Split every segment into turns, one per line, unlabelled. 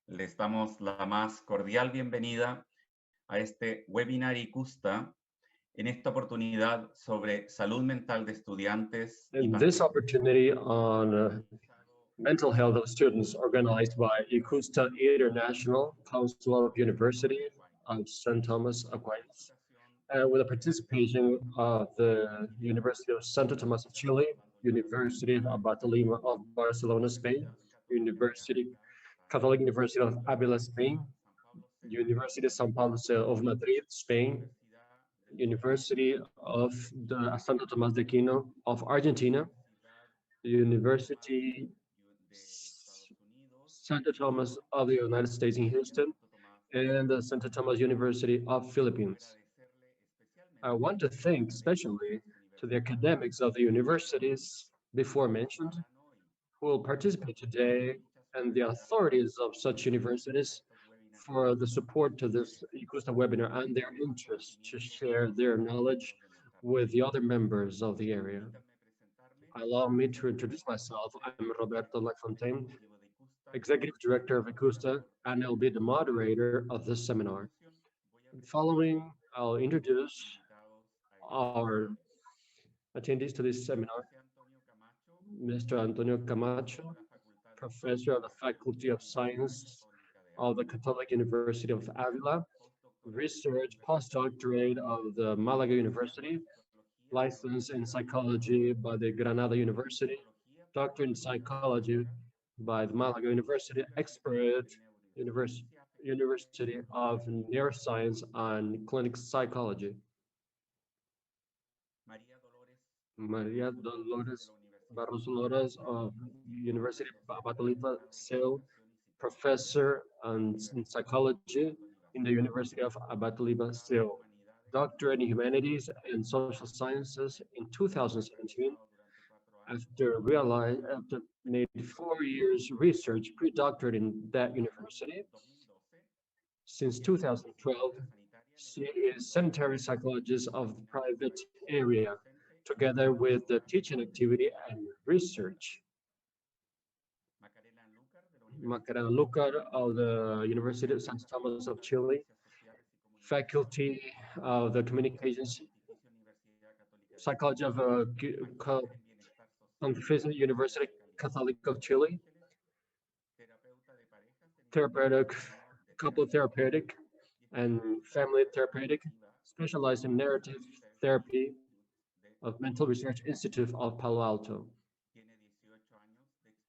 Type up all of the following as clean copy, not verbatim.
Les damos la más cordial bienvenida a este webinar ICUSTA, en esta oportunidad sobre salud mental de estudiantes y
And this opportunity on mental health of students organized by ICUSTA International Council of University of St. Thomas Aquinas, and with the participation of the University of Santo Tomas of Chile, University of Lima of Barcelona, Spain, University Catholic University of Avila, Spain, University of São Paulo of Madrid, Spain, University of the Santo Tomás de Aquino of Argentina, University Santo Thomas of the United States in Houston, and the Santo Thomas University of Philippines. I want to thank especially to the academics of the universities before mentioned who will participate today and the authorities of such universities for the support to this ICUSTA webinar and their interest to share their knowledge with the other members of the area. Allow me to introduce myself. I'm Roberto Lafontaine, Executive Director of ICUSTA, and I'll be the moderator of this seminar. Following, I'll introduce our attendees to this seminar. Mr. Antonio Camacho, Professor of the Faculty of Science of the Catholic University of Avila, Research Postdoctorate of the Malaga University, License in Psychology by the Granada University, Doctor in Psychology by the Malaga University, Expert University of Neuroscience and Clinical Psychology. Maria Dolores Barros Lores of University of Batalipa, SEO, Professor in Psychology in the University of Abataliba, SEO, Doctorate in Humanities and Social Sciences in 2017. After 4 years research pre-doctorate in that university. Since 2012, she is sanitary psychologist of the private area, together with the teaching activity and research. Macarena Lucar of the University of St. Thomas of Chile, Faculty of the Communications Psychology of Pontificia University Catholic of Chile, therapeutic, couple therapeutic, and family therapeutic, specialized in narrative therapy of Mental Research Institute of Palo Alto.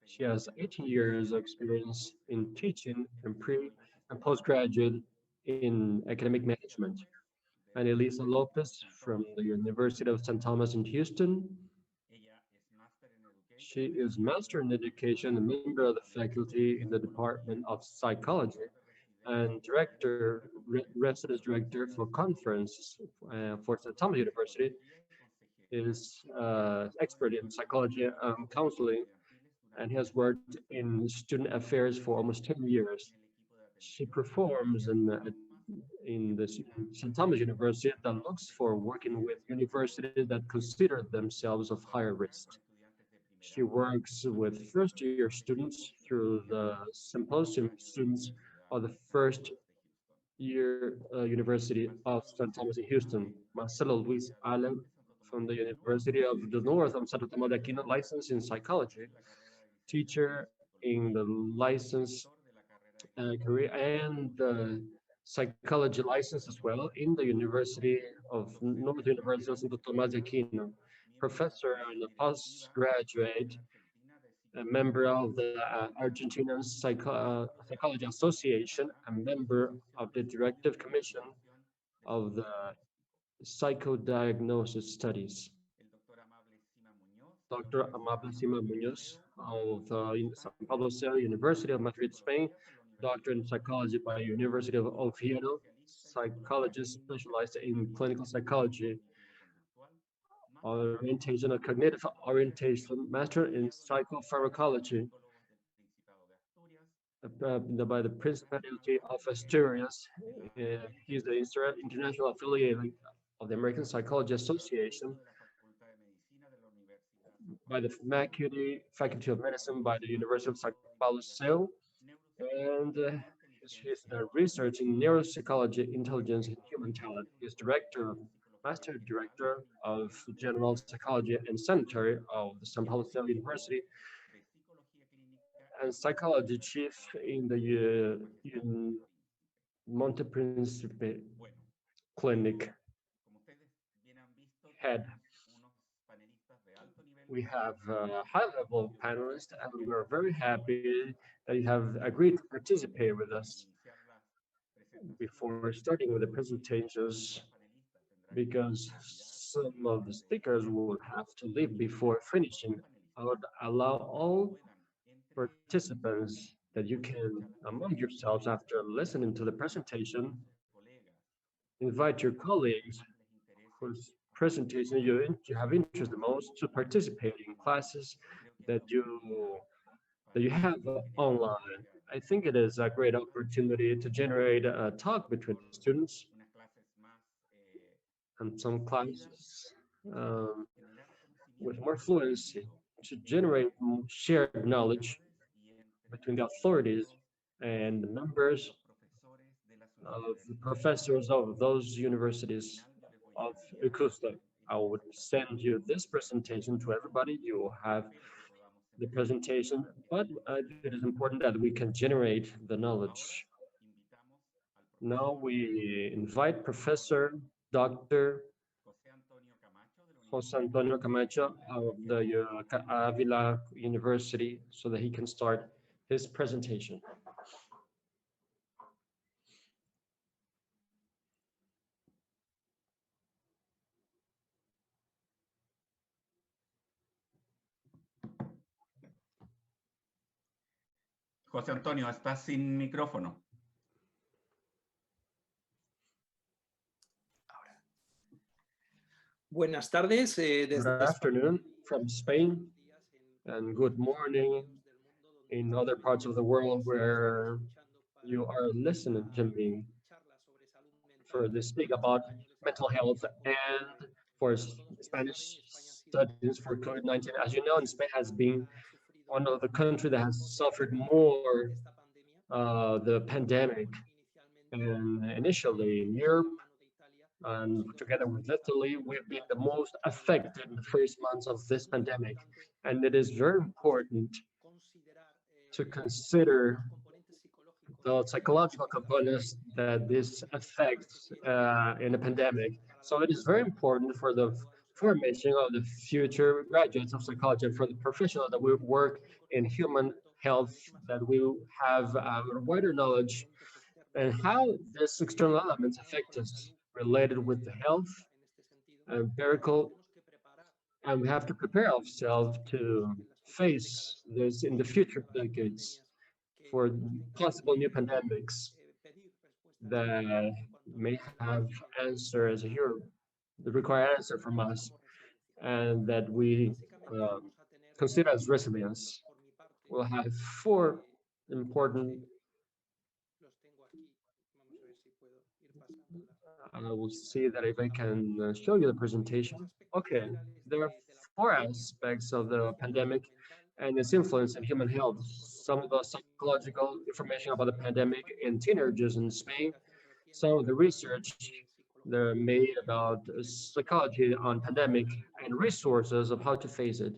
She has 18 years of experience in teaching and pre- and postgraduate in academic management. And Elisa Lopez from the University of St. Thomas in Houston. She is Master in Education and member of the faculty in the Department of Psychology and residence director for conference for St. Thomas University. Is expert in psychology and counseling, and has worked in student affairs for almost 10 years. She performs in the St. Thomas University that looks for working with universities that consider themselves of higher risk. She works with first-year students through the symposium students of the first-year University of St. Thomas in Houston. Marcelo Luis Allen from the University of the North of Santo Tomás de Aquino, licensed in psychology, teacher in the license career and the psychology license as well in the University of North University of Santo Tomás de Aquino, professor and a postgraduate, a member of the Argentinian Psychology Association, a member of the Directive Commission of the Psychodiagnosis Studies. Dr. Amable Sima Munoz of San Pablo University of Madrid, Spain, doctor in psychology by University of Oviedo, psychologist specialized in clinical psychology, orientation of cognitive orientation, master in psychopharmacology by the Principality of Asturias. He's the international affiliate of the American Psychology Association, by the Faculty of Medicine by the University of São Paulo, and she's the research in neuropsychology, intelligence, and human talent. He's master director of general psychology and sanitary of the San Paulo State University, and psychology chief in the in Monte Principe clinic head. We have high-level panelists, and we are very happy that you have agreed to participate with us. Before starting with the presentations, because some of the speakers will have to leave before finishing, I would allow all participants that you can, among yourselves, after listening to the presentation, invite your colleagues whose presentation you have interest the most to participate in classes that you have online. I think it is a great opportunity to generate a talk between students and some classes um, with more fluency to generate shared knowledge between the authorities and the members of the professors of those universities of ICUSTA. I would send you this presentation to everybody. You will have the presentation, but it is important that we can generate the knowledge. Now we invite Professor Dr. Jose Antonio Camacho of the Avila University so that he can start his presentation.
José Antonio, estás sin micrófono.
Buenas tardes.
Good afternoon from Spain, and good morning in other parts of the world where you are listening to me for this speak about mental health and for Spanish studies for COVID-19. As you know, Spain has been one of the countries that has suffered more the pandemic. And initially in Europe, and together with Italy, we've been the most affected in the first months of this pandemic. And it is very important to consider the psychological components that this affects in a pandemic. So it is very important for the formation of the future graduates of psychology and for the professionals that will work in human health, that will have a wider knowledge and how these external elements affect us related with the health and medical, and we have to prepare ourselves to face this in the future decades for possible new pandemics that may have answers here, that require answer from us, and that we consider as resilience. We'll have four important. I will see that if I can show you the presentation. Okay, there are four aspects of the pandemic and its influence in human health. Some of the psychological information about the pandemic in teenagers in Spain, some of the research that are made about psychology on pandemic and resources of how to face it.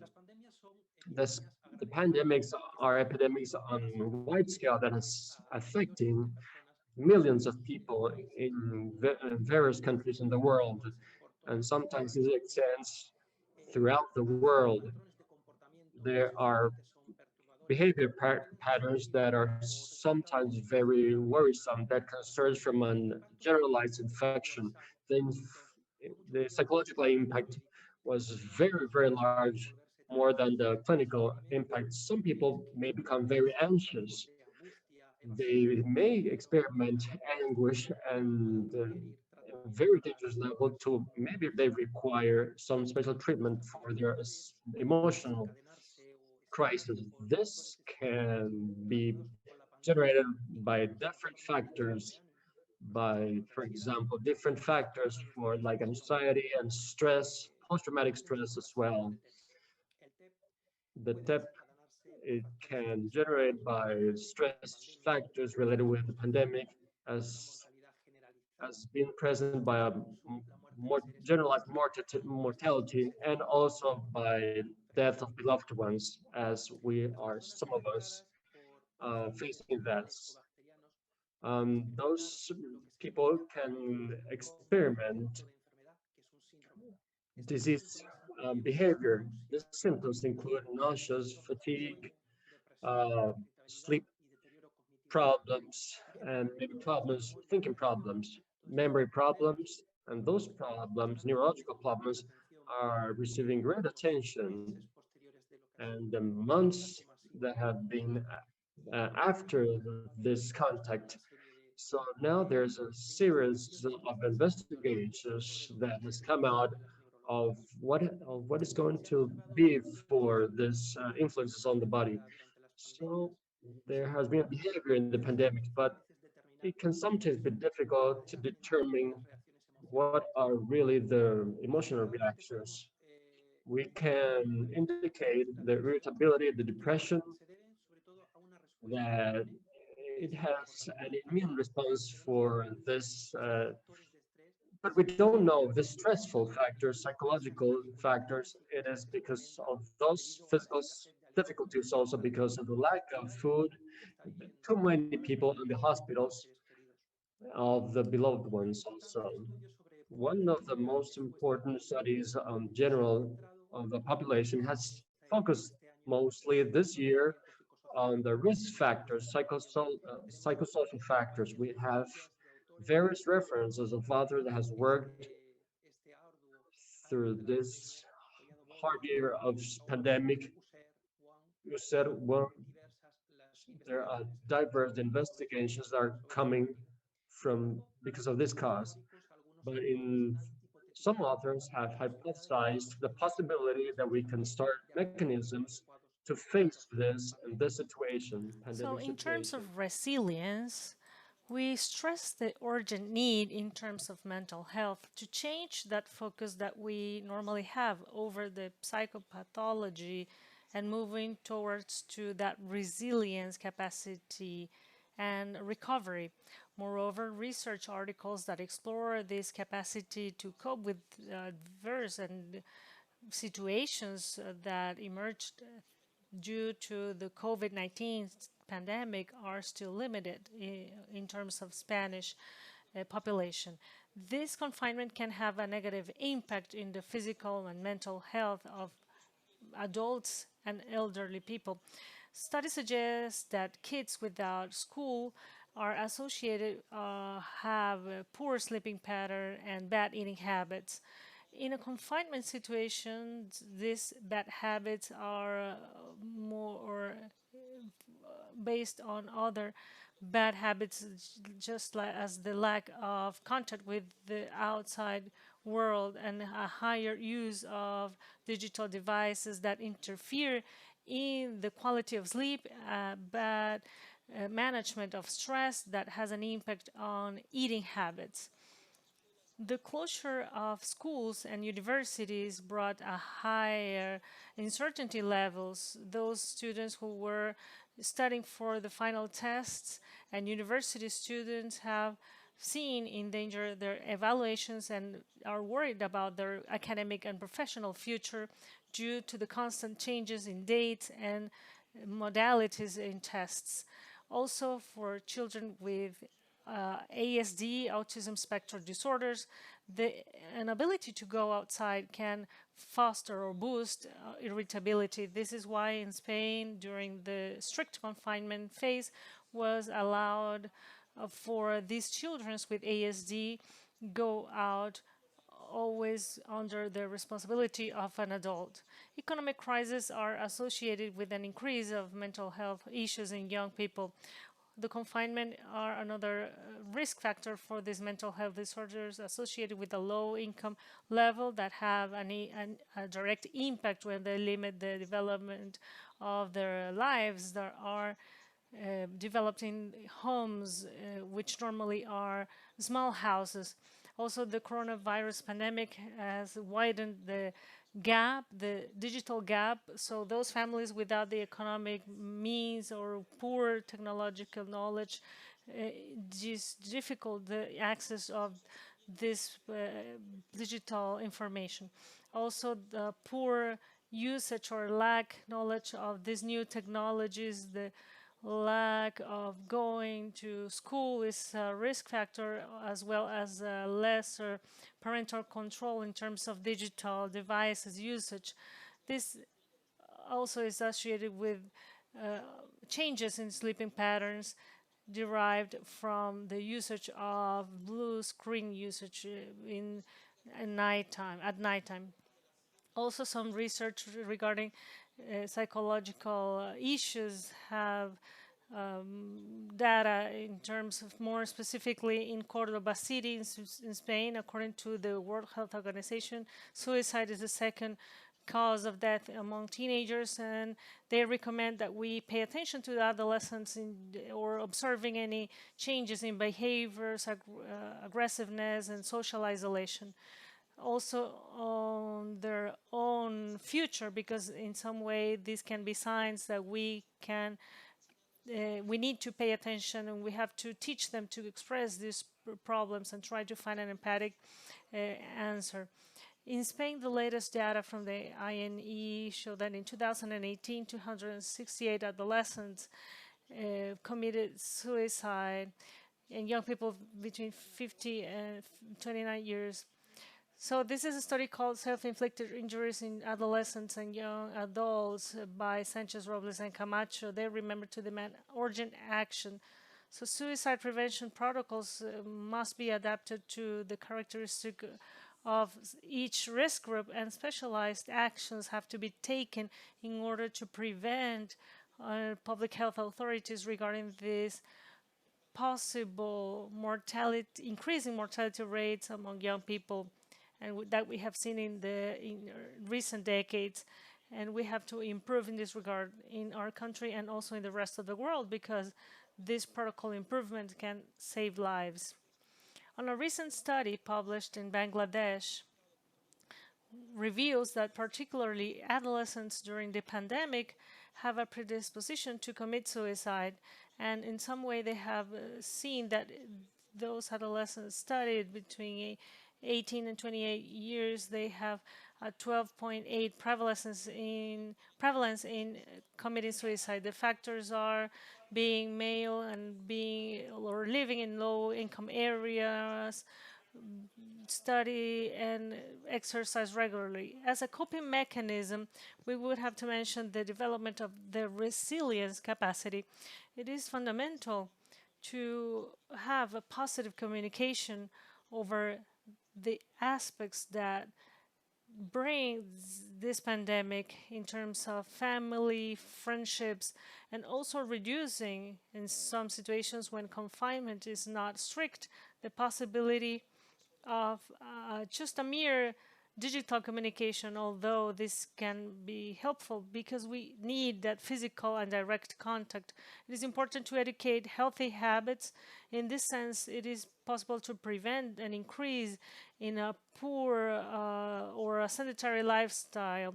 This, the pandemics are epidemics on a wide scale that is affecting millions of people in various countries in the world, and sometimes it extends throughout the world. There are behavior patterns that are sometimes very worrisome that can surge from a generalized infection. The psychological impact was very, very large, more than the clinical impact. Some people may become very anxious. They may experiment anguish and very dangerous level to maybe they require some special treatment for their emotional crisis. This can be generated by different factors, by, for example, different factors for like anxiety and stress, post-traumatic stress as well. The TEP It can generate by stress factors related with the pandemic, as as being present by a more generalized mortality, and also by death of beloved ones, as we are some of us facing that. Those people can experiment disease behavior. The symptoms include nausea, fatigue, sleep problems, and maybe problems, thinking problems, memory problems, and those problems, neurological problems, are receiving great attention. And the months that have been after this contact. So now there's a series of investigations that has come out of what is going to be for this influences on the body. So there has been a behavior in the pandemic, but it can sometimes be difficult to determine what are really the emotional reactions. We can indicate the irritability, the depression, that it has an immune response for this, but we don't know the stressful factors, psychological factors. It is because of those physical difficulties, also because of the lack of food, too many people in the hospitals of the beloved ones also. One of the most important studies on general of the population has focused mostly this year on the risk factors, psychosocial factors. We have various references of author that has worked through this hard year of pandemic. You said, well, there are diverse investigations that are coming from because of this cause. But in some authors have hypothesized the possibility that we can start mechanisms to face this situation,
So,
pandemic
in terms
situation.
of resilience, we stress the urgent need in terms of mental health to change that focus that we normally have over the psychopathology and moving towards to that resilience capacity and recovery. Moreover, research articles that explore this capacity to cope with adverse and situations that emerged due to the COVID-19 pandemic are still limited in terms of Spanish population. This confinement can have a negative impact in the physical and mental health of adults and elderly people. Studies suggest that kids without school are associated have a poor sleeping pattern and bad eating habits. In a confinement situation, these bad habits are more based on other bad habits, just like as the lack of contact with the outside world and a higher use of digital devices that interfere in the quality of sleep, bad management of stress that has an impact on eating habits. The closure of schools and universities brought a higher uncertainty levels. Those students who were studying for the final tests and university students have seen in danger their evaluations and are worried about their academic and professional future due to the constant changes in dates and modalities in tests. Also, for children with ASD, autism spectrum disorders, the inability to go outside can foster or boost irritability. This is why in Spain, during the strict confinement phase, was allowed for these children with ASD go out always under the responsibility of an adult. Economic crises are associated with an increase of mental health issues in young people. The confinement are another risk factor for these mental health disorders associated with a low income level that have a direct impact when they limit the development of their lives. There are developed in homes which normally are small houses. Also, the coronavirus pandemic has widened the gap, the digital gap. So those families without the economic means or poor technological knowledge, just difficult the access of this digital information. Also, the poor usage or lack knowledge of these new technologies, the lack of going to school is a risk factor, as well as lesser parental control in terms of digital devices usage. This also is associated with changes in sleeping patterns derived from the usage of blue screen usage at nighttime. Also, some research regarding psychological issues have data in terms of more specifically in Cordoba city in Spain. According to the World Health Organization, suicide is the second cause of death among teenagers, and they recommend that we pay attention to the adolescents or observing any changes in behaviors, aggressiveness, and social isolation. Also on their own future, because in some way these can be signs that we need to pay attention, and we have to teach them to express these problems and try to find an empathic answer. In Spain, the latest data from the INE show that in 2018, 268 adolescents committed suicide, and young people between 50 and 29 years. So this is a study called Self-Inflicted Injuries in Adolescents and Young Adults by Sanchez, Robles, and Camacho. They remember to demand urgent action. So suicide prevention protocols must be adapted to the characteristic of each risk group, and specialized actions have to be taken in order to prevent public health authorities regarding this possible increasing mortality rates among young people, and that we have seen in recent decades. And we have to improve in this regard in our country and also in the rest of the world, because this protocol improvement can save lives. On a recent study published in Bangladesh, reveals that particularly adolescents during the pandemic have a predisposition to commit suicide, and in some way they have seen that those adolescents studied between 18 and 28 years, they have a 12.8 prevalence in committing suicide. The factors are being male and living in low income areas, study and exercise regularly. As a coping mechanism, we would have to mention the development of the resilience capacity. It is fundamental to have a positive communication over the aspects that brings this pandemic in terms of family, friendships, and also reducing, in some situations when confinement is not strict, the possibility of just a mere digital communication, although this can be helpful because we need that physical and direct contact. It is important to educate healthy habits. In this sense, it is possible to prevent an increase in a poor or a sedentary lifestyle.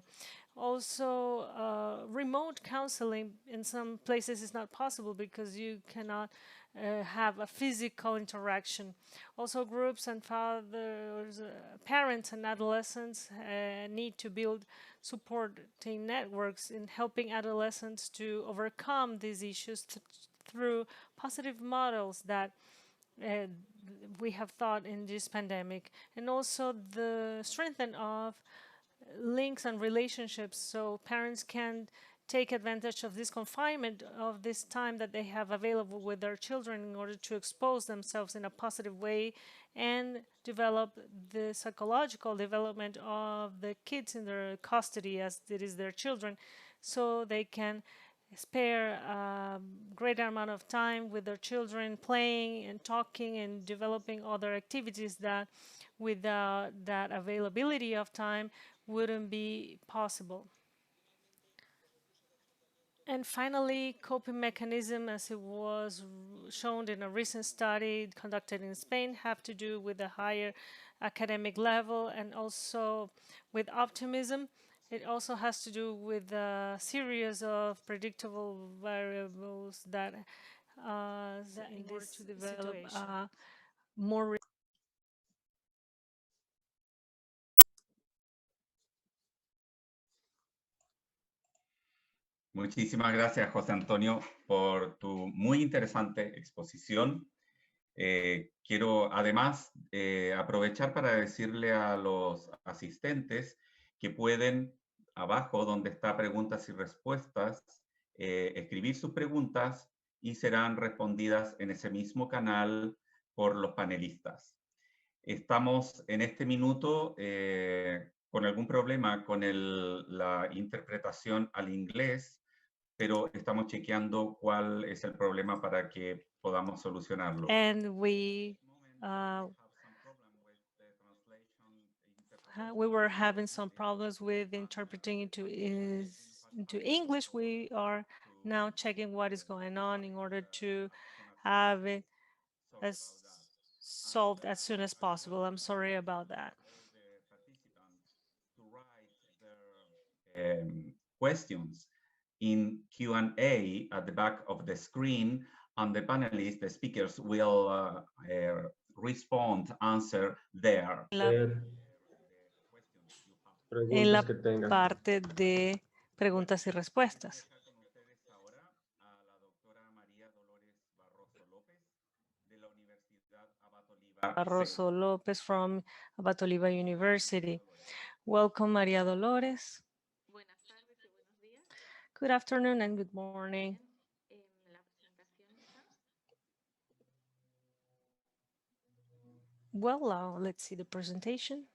Also, remote counseling in some places is not possible because you cannot have a physical interaction. Also, groups and fathers, parents and adolescents need to build supporting networks in helping adolescents to overcome these issues through positive models that we have thought in this pandemic, and also the strengthening of links and relationships so parents can take advantage of this confinement, of this time that they have available with their children in order to expose themselves in a positive way and develop the psychological development of the kids in their custody as it is their children, so they can spare a greater amount of time with their children playing and talking and developing other activities that without that availability of time wouldn't be possible. And finally, coping mechanism, as it was shown in a recent study conducted in Spain, have to do with a higher academic level and also with optimism. It also has to do with a series of predictable variables that in order to develop more.
Muchísimas gracias, José Antonio, por tu muy interesante exposición. Quiero además aprovechar para decirle a los asistentes que pueden, abajo donde está preguntas y respuestas, escribir sus preguntas y serán respondidas en ese mismo canal por los panelistas. Estamos en este minuto con algún problema con la interpretación al inglés, pero estamos chequeando cuál es el problema para que podamos solucionarlo.
And we were having some problems with interpreting into English. We are now checking what is going on in order to have it as solved as soon as possible. I'm sorry about that.
Questions in Q&A at the back of the screen, and the panelists, the speakers, will respond, answer there.
En la parte de preguntas y respuestas. Barroso López from Abatoliva University. Welcome, María Dolores. Good afternoon and good morning. Well, let's see the presentation.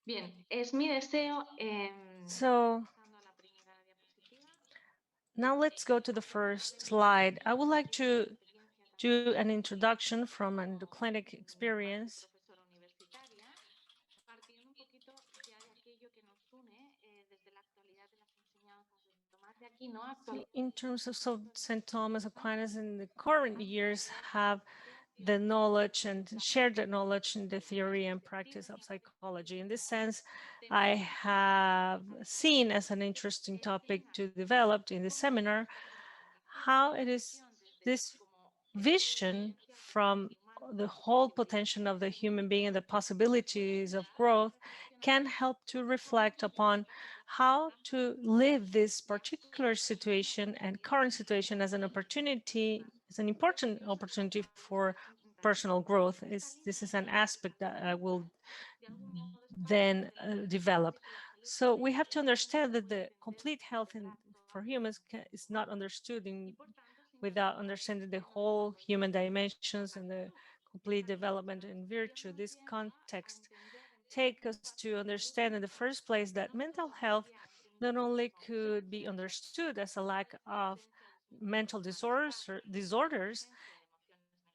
Bien, es mi deseo.
So now let's go to the first slide. I would like to do an introduction from a clinic experience. In terms of St. Thomas Aquinas in the current years have the knowledge and share the knowledge in the theory and practice of psychology. In this sense, I have seen as an interesting topic to develop in the seminar how it is this vision from the whole potential of the human being and the possibilities of growth can help to reflect upon how to live this particular situation and current situation as an opportunity, as an important opportunity for personal growth. This is an aspect that I will then develop. So we have to understand that the complete health for humans is not understood without understanding the whole human dimensions and the complete development and virtue. This context take us to understand in the first place that mental health not only could be understood as a lack of mental disorders,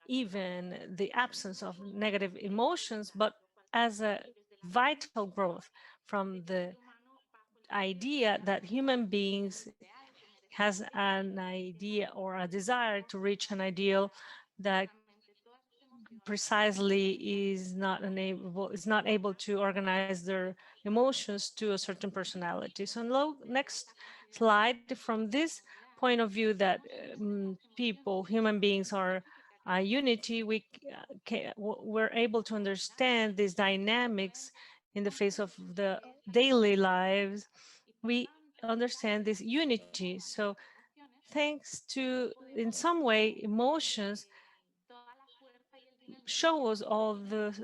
even the absence of negative emotions, but as a vital growth from the idea that human beings has an idea or a desire to reach an ideal that precisely is not able to organize their emotions to a certain personality. So next slide, from this point of view that human beings are a unity, we're able to understand these dynamics in the face of the daily lives. We understand this unity. So thanks to, in some way, emotions show us all the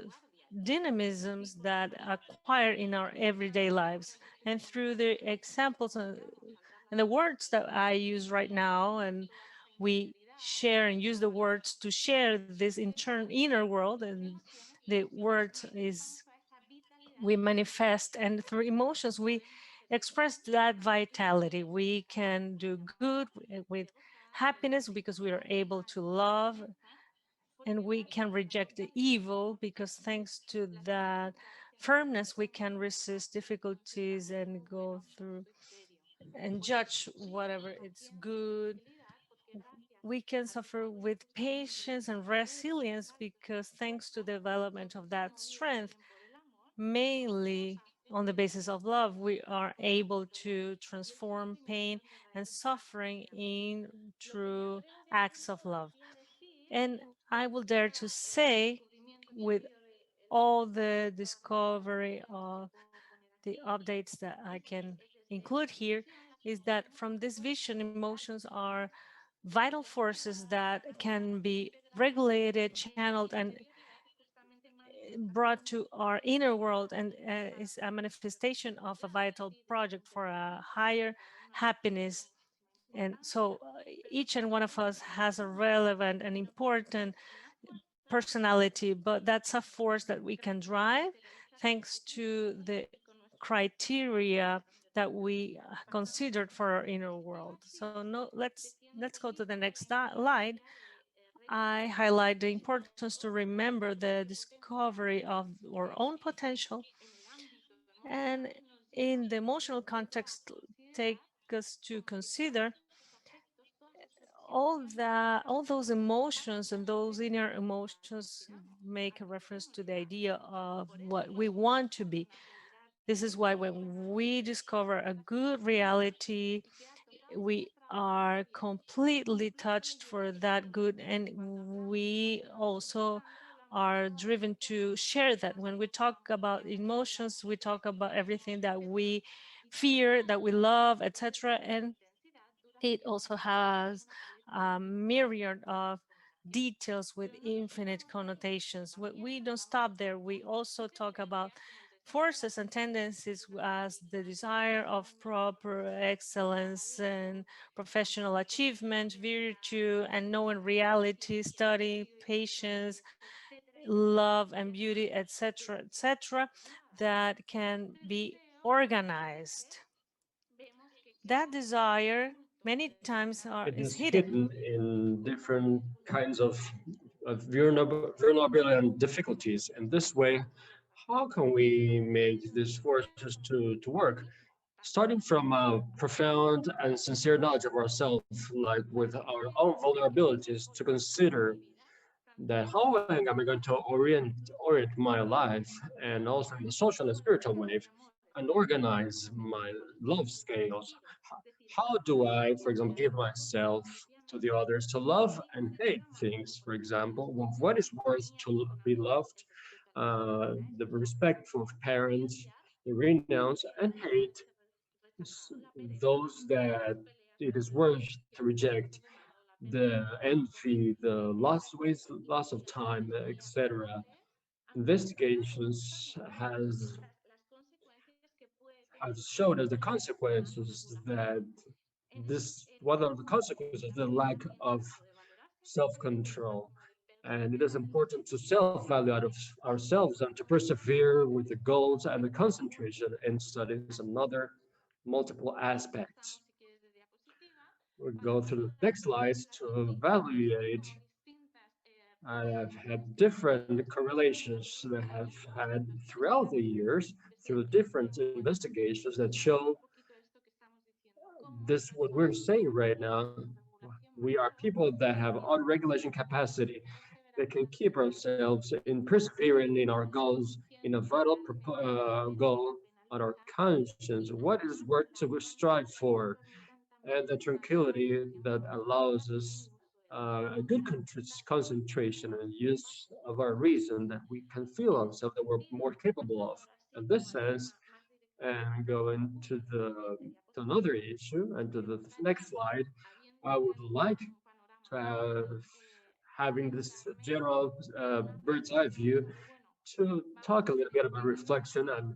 dynamisms that acquire in our everyday lives. And through the examples and the words that I use right now, and we share and use the words to share this inner world, and the words is we manifest, and through emotions we express that vitality. We can do good with happiness because we are able to love, and we can reject the evil because thanks to that firmness, we can resist difficulties and go through and judge whatever it's good. We can suffer with patience and resilience because thanks to the development of that strength, mainly on the basis of love, we are able to transform pain and suffering in true acts of love. And I will dare to say, with all the discovery of the updates that I can include here, is that from this vision, emotions are vital forces that can be regulated, channeled, and brought to our inner world, and is a manifestation of a vital project for a higher happiness. And so each and one of us has a relevant and important personality, but that's a force that we can drive thanks to the criteria that we considered for our inner world. So no, let's go to the next slide. I highlight the importance to remember the discovery of our own potential, and in the emotional context, take us to consider all those emotions, and those inner emotions make a reference to the idea of what we want to be. This is why when we discover a good reality, we are completely touched for that good, and we also are driven to share that. When we talk about emotions, we talk about everything that we fear, that we love, etc. And it also has a myriad of details with infinite connotations. We don't stop there. We also talk about forces and tendencies as the desire of proper excellence and professional achievement, virtue and knowing reality, study, patience, love and beauty, etc., that can be organized. That desire many times
It
is
is
hidden.
hidden in different kinds of vulnerability and difficulties. In this way, how can we make these forces to work? Starting from a profound and sincere knowledge of ourselves, like with our own vulnerabilities, to consider that how am I going to orient my life, and also in the social and spiritual wave, and organize my love scales. How do I, for example, give myself to the others to love and hate things, for example, what is worth to be loved, the respectful of parents, the renounce, and hate those that it is worth to reject, the envy, the loss of time, etc. Investigations have showed us the consequences that what are the consequences of the lack of self-control. And it is important to self-value out of ourselves and to persevere with the goals and the concentration in studies and other multiple aspects. We'll go through the next slides to evaluate. I have had different correlations that have had throughout the years through different investigations that show this what we're saying right now. We are people that have auto-regulation capacity that can keep ourselves in persevering in our goals, in a vital goal on our conscience, what is worth to strive for, and the tranquility that allows us a good concentration and use of our reason that we can feel ourselves that we're more capable of. In this sense, and go into to another issue and to the next slide, I would like to have having this general bird's eye view to talk a little bit about reflection and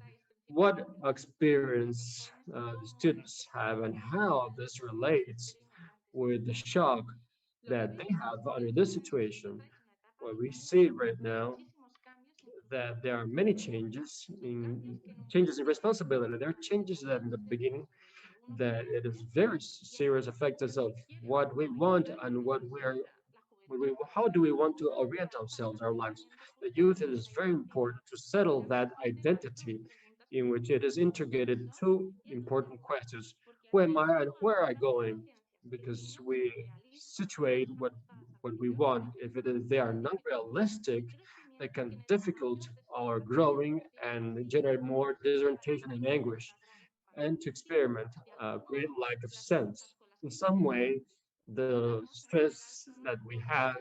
what experience the students have and how this relates with the shock that they have under this situation. What we see right now that there are many changes in responsibility. There are changes that in the beginning that it is very serious effects of what we want and what we are how do we want to orient ourselves, our lives? The youth, it is very important to settle that identity in which it is integrated two important questions. Who am I and where am I going? Because we situate what we want. If it is, they are not realistic, they can difficult our growing and generate more disorientation and anguish, and to experiment a great lack of sense. In some way, the stress that we have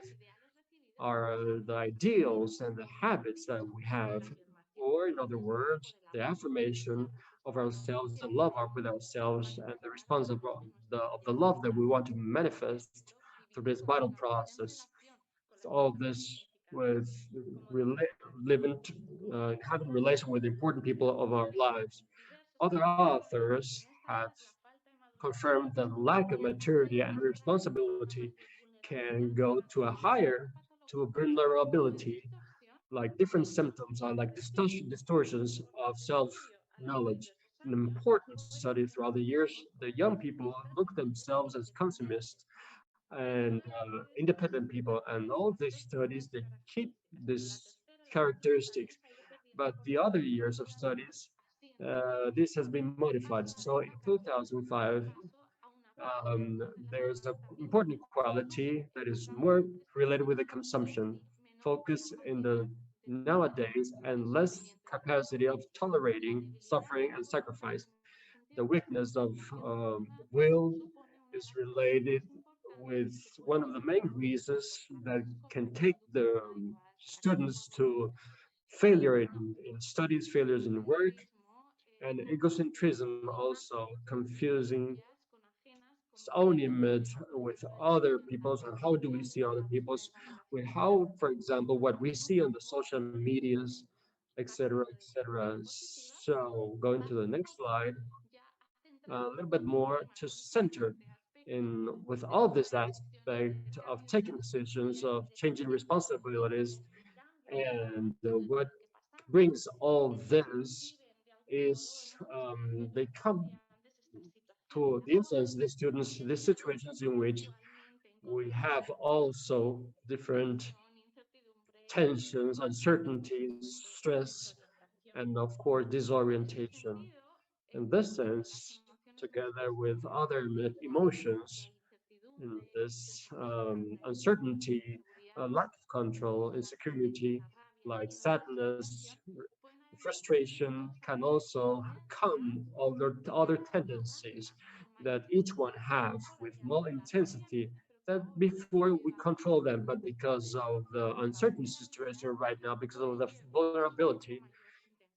are the ideals and the habits that we have, or in other words, the affirmation of ourselves, the love with ourselves, and the response of the love that we want to manifest through this vital process. So all this with living, having relation with important people of our lives. Other authors have confirmed that lack of maturity and responsibility can go to a higher to a vulnerability, like different symptoms are like distortions of self-knowledge. An important study throughout the years, the young people look themselves as consumists and independent people, and all these studies they keep these characteristics. But the other years of studies, this has been modified. So in 2005, um, there's an important quality that is more related with the consumption, focus in the nowadays, and less capacity of tolerating suffering and sacrifice. The weakness of will is related with one of the main reasons that can take the students to failure in studies, failures in work, and egocentrism also confusing own image with other people's, and how do we see other people's, with how, for example, what we see on the social medias, etc., etc. So going to the next slide, a little bit more to center in with all this aspect of taking decisions, of changing responsibilities, and what brings all this is they come to the influence the students, the situations in which we have also different tensions, uncertainties, stress, and of course, disorientation. In this sense, together with other emotions, in this uncertainty, lack of control, insecurity, like sadness, frustration, can also come other tendencies that each one have with more intensity that before we control them, but because of the uncertain situation right now, because of the vulnerability,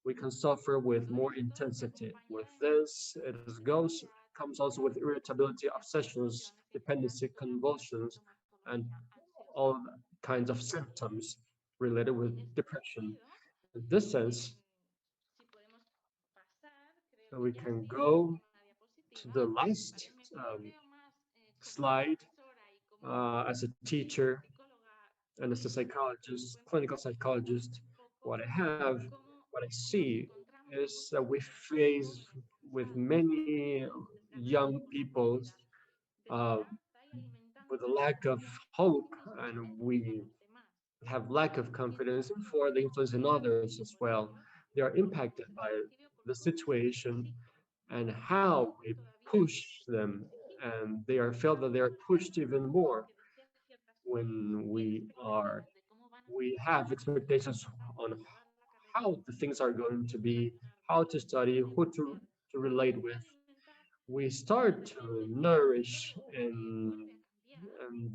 we can suffer with more intensity. With this, goes comes also with irritability, obsessions, dependency, convulsions, and all kinds of symptoms related with depression. In this sense, we can go to the last slide. As a teacher and as a psychologist, clinical psychologist, what I see is that we face with many young people uh, with a lack of hope, and we have lack of confidence for the influence in others as well. They are impacted by the situation and how we push them, and they are felt that they are pushed even more when we have expectations on how the things are going to be, how to study, who to relate with. We start to nourish, and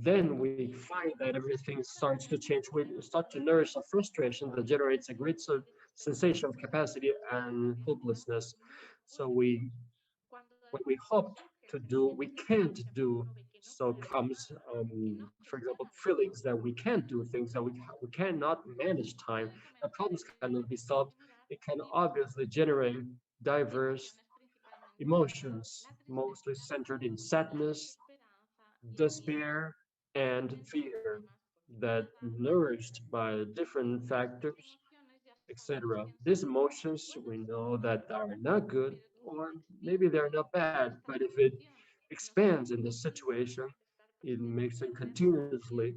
then we find that everything starts to change. We start to nourish a frustration that generates a great sensation of capacity and hopelessness. So what we hoped to do, we can't do. So comes, for example, feelings that we can't do things, that we cannot manage time, that problems cannot be solved. It can obviously generate diverse emotions, mostly centered in sadness, despair, and fear that nourished by different factors, etc. These emotions we know that are not good, or maybe they're not bad, but if it expands in the situation, it makes it continuously.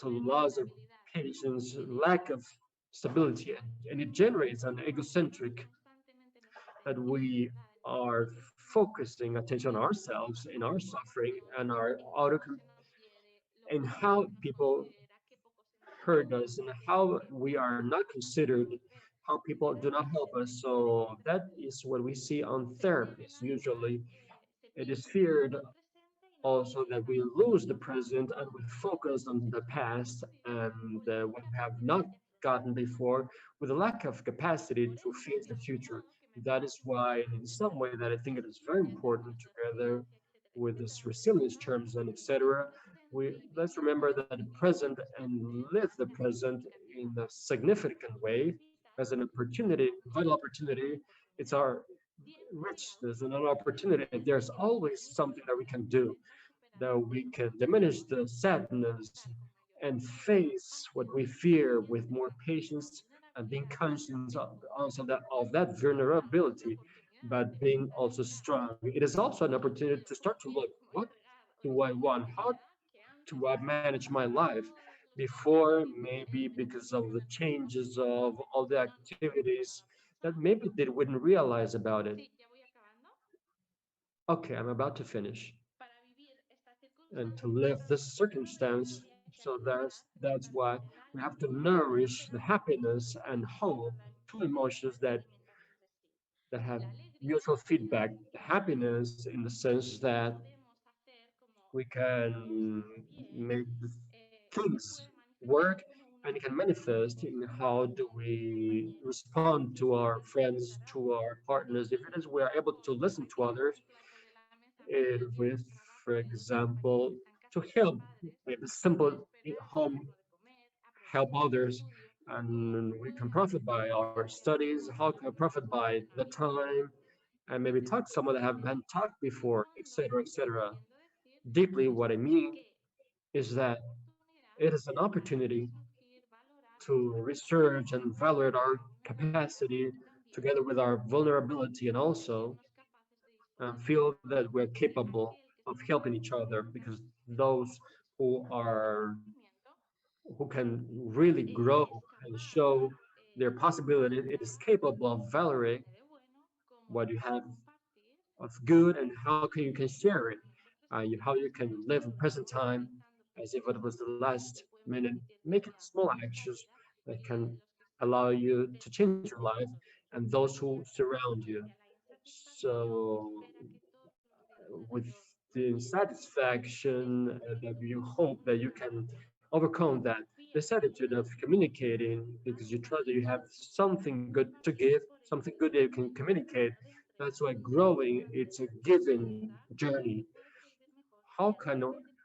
to loss of patience, lack of stability, and it generates an egocentric that we are focusing attention on ourselves and our suffering and our auto and how people hurt us and how we are not considered, how people do not help us. So that is what we see on therapists usually. It is feared also that we lose the present and we focus on the past and what we have not gotten before with a lack of capacity to face the future. That is why, in some way, that I think it is very important together with this resilience terms and etc. We let's remember that the present and live the present in a significant way as an opportunity, vital opportunity. It's our richness and an opportunity. There's always something that we can do, that we can diminish the sadness and face what we fear with more patience and being conscious of also that vulnerability, but being also strong. It is also an opportunity to start to look, what do I want? How do I manage my life? Before, maybe because of the changes of all the activities that maybe they wouldn't realize about it. Okay, I'm about to finish. And to live this circumstance. So that's why we have to nourish the happiness and hope, two emotions that have mutual feedback. The happiness in the sense that we can make things work and it can manifest in how do we respond to our friends, to our partners. If it is we are able to listen to others, with, for example, to help maybe simple home help others, and we can profit by our studies. How can we profit by the time and maybe talk to someone that haven't talked before, etc., etc. Deeply, what I mean is that it is an opportunity to research and validate our capacity together with our vulnerability and also feel that we're capable of helping each other, because those who are who can really grow and show their possibility, it is capable of valoring what you have of good and how you can share it, how you can live in present time as if it was the last minute, making small actions that can allow you to change your life and those who surround you. So with the satisfaction that you hope that you can overcome that, this attitude of communicating because you trust that you have something good to give, something good that you can communicate. That's why growing, it's a giving journey. How can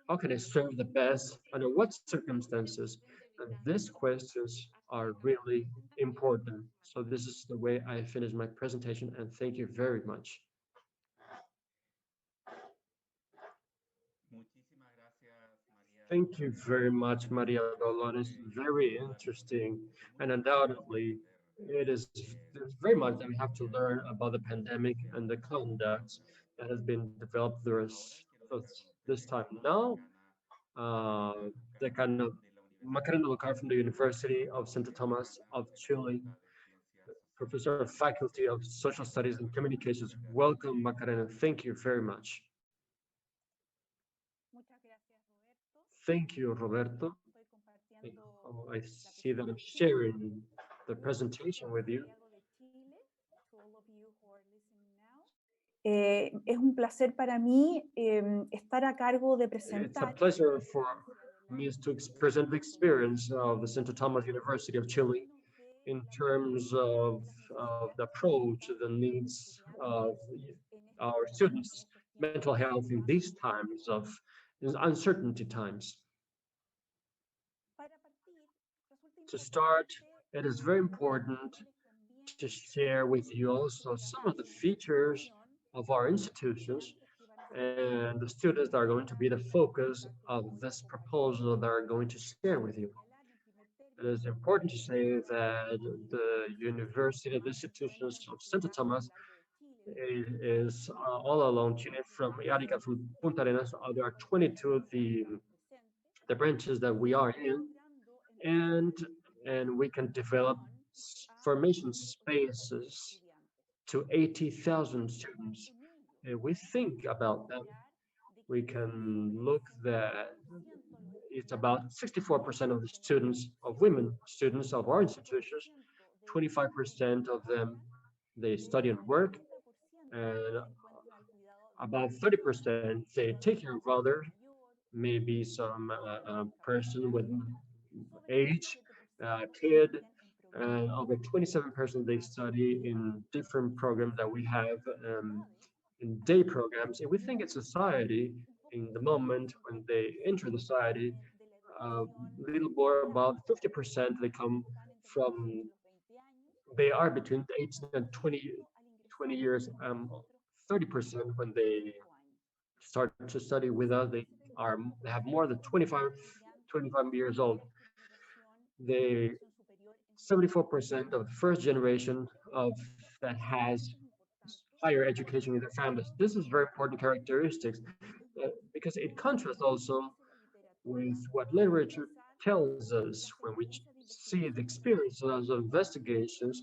how can I serve the best under what circumstances? And these questions are really important. So this is the way I finish my presentation, and thank you very much. Thank you very much, Maria Dolores. Very interesting, and undoubtedly, there's very much that we have to learn about the pandemic and the conduct that has been developed this time. Now, the kind of Macarena Lucar from the University of Santo Tomas of Chile, professor of Faculty of Social Studies and Communications. Welcome, Macarena. Thank you very much. Thank you, Roberto. Oh, I see that I'm sharing the presentation with you.
Es un placer para mí estar a cargo de
It's a
presentar.
pleasure for me to present the experience of the Santo Tomas University of Chile in terms of the approach, the needs of our students' mental health in these times of uncertainty times. To start, it is very important to share with you also some of the features of our institutions and the students that are going to be the focus of this proposal that are going to share with you. It is important to say that the university, the institutions of Santo Tomas is all along Chile, from Arica to Punta Arenas. There are 22 the the branches that we are in, and we can develop formation spaces to 80,000 students. If we think about that, we can look that it's about 64% of the students, of women students of our institutions, 25% of them, they study and work, and about 30% they take care of others, maybe some person with age, kid, and over 27% they study in different programs that we have in day programs. And we think in society, in the moment when they enter the society, a little more about 50% they come from, they are between 18 and 20 years, 30% when they start to study with us, they have more than 25 years old. They 74% of the first generation of that has higher education in their families. This is very important characteristics because it contrasts also with what literature tells us when we see the experiences of investigations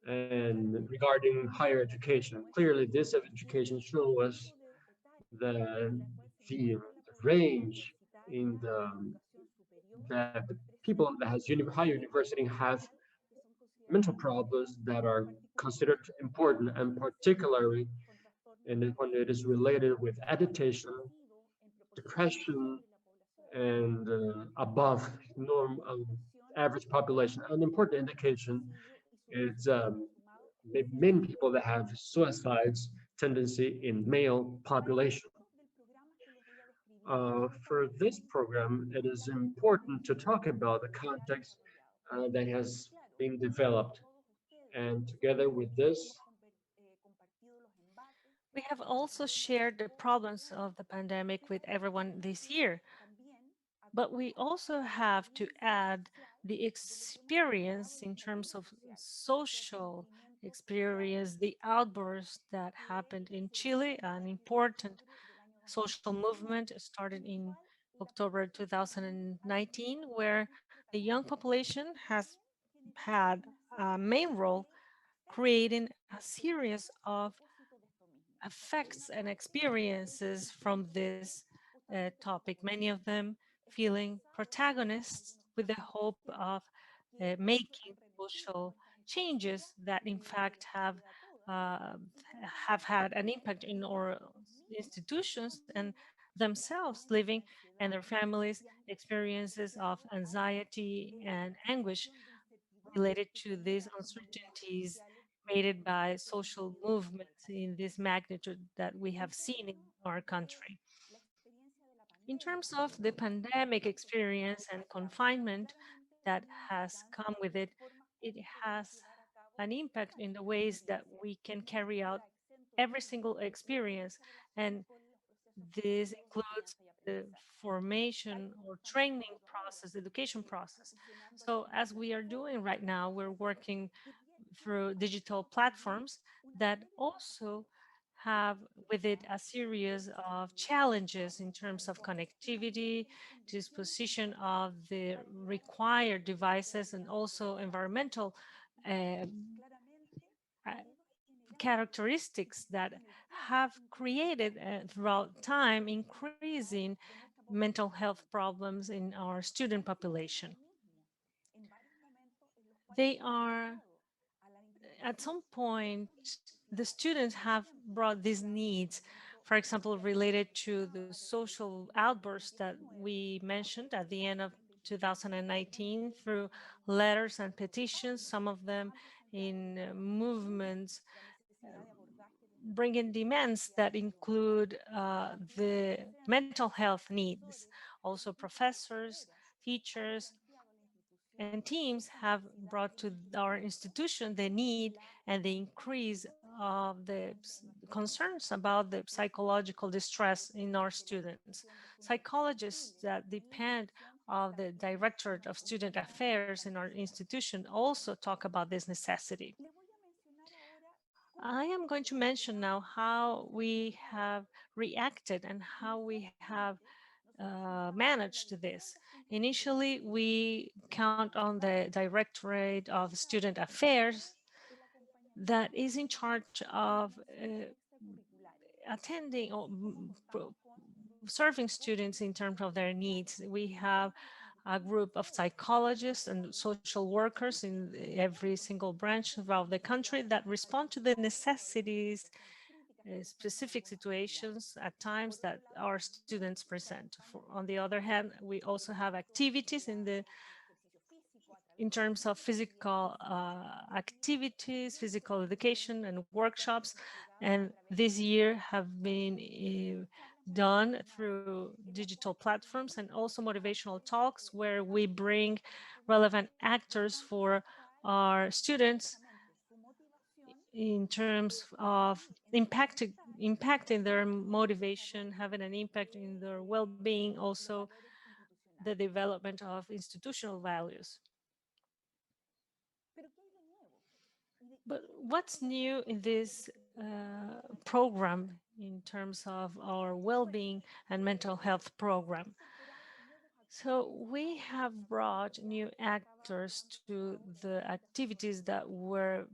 and regarding higher education. Clearly, this education shows us the range in that the people that has higher university have mental problems that are considered important, and particularly when it is related with adaptation, depression, and above norm average population. An important indication is many people that have suicides tendency in male population. For this program, it is important to talk about the context that has been developed. And together with this,
We have also shared the problems of the pandemic with everyone this year, but we also have to add the experience in terms of social experience, the outburst that happened in Chile, an important social movement started in October 2019, where the young population has had a main role creating a series of effects and experiences from this topic, many of them feeling protagonists with the hope of making social changes that in fact uh, have had an impact in our institutions and themselves living and their families experiences of anxiety and anguish related to these uncertainties created by social movements in this magnitude that we have seen in our country. In terms of the pandemic experience and confinement that has come with it, it has an impact in the ways that we can carry out every single experience. And this includes the formation or training process, education process. So as we are doing right now, we're working through digital platforms that also have with it a series of challenges in terms of connectivity, disposition of the required devices, and also environmental uh, uh, characteristics that have created throughout time increasing mental health problems in our student population. They are, at some point, the students have brought these needs, for example, related to the social outbursts that we mentioned at the end of 2019 through letters and petitions, some of them in movements bringing demands that include the mental health needs. Also, professors, teachers, and teams have brought to our institution the need and the increase of the concerns about the psychological distress in our students. Psychologists that depend of the Directorate of Student Affairs in our institution also talk about this necessity. I am going to mention now how we have reacted and how we have managed this. Initially, we count on the Directorate of Student Affairs that is in charge of attending or serving students in terms of their needs. We have a group of psychologists and social workers in every single branch of the country that respond to the necessities, specific situations at times that our students present. On the other hand, we also have activities in terms of physical activities, physical education and workshops. And this year have been done through digital platforms and also motivational talks where we bring relevant actors for our students in terms of impacting their motivation, having an impact in their well-being, also the development of institutional values. But what's new in this program in terms of our well-being and mental health program? So we have brought new actors to the activities that were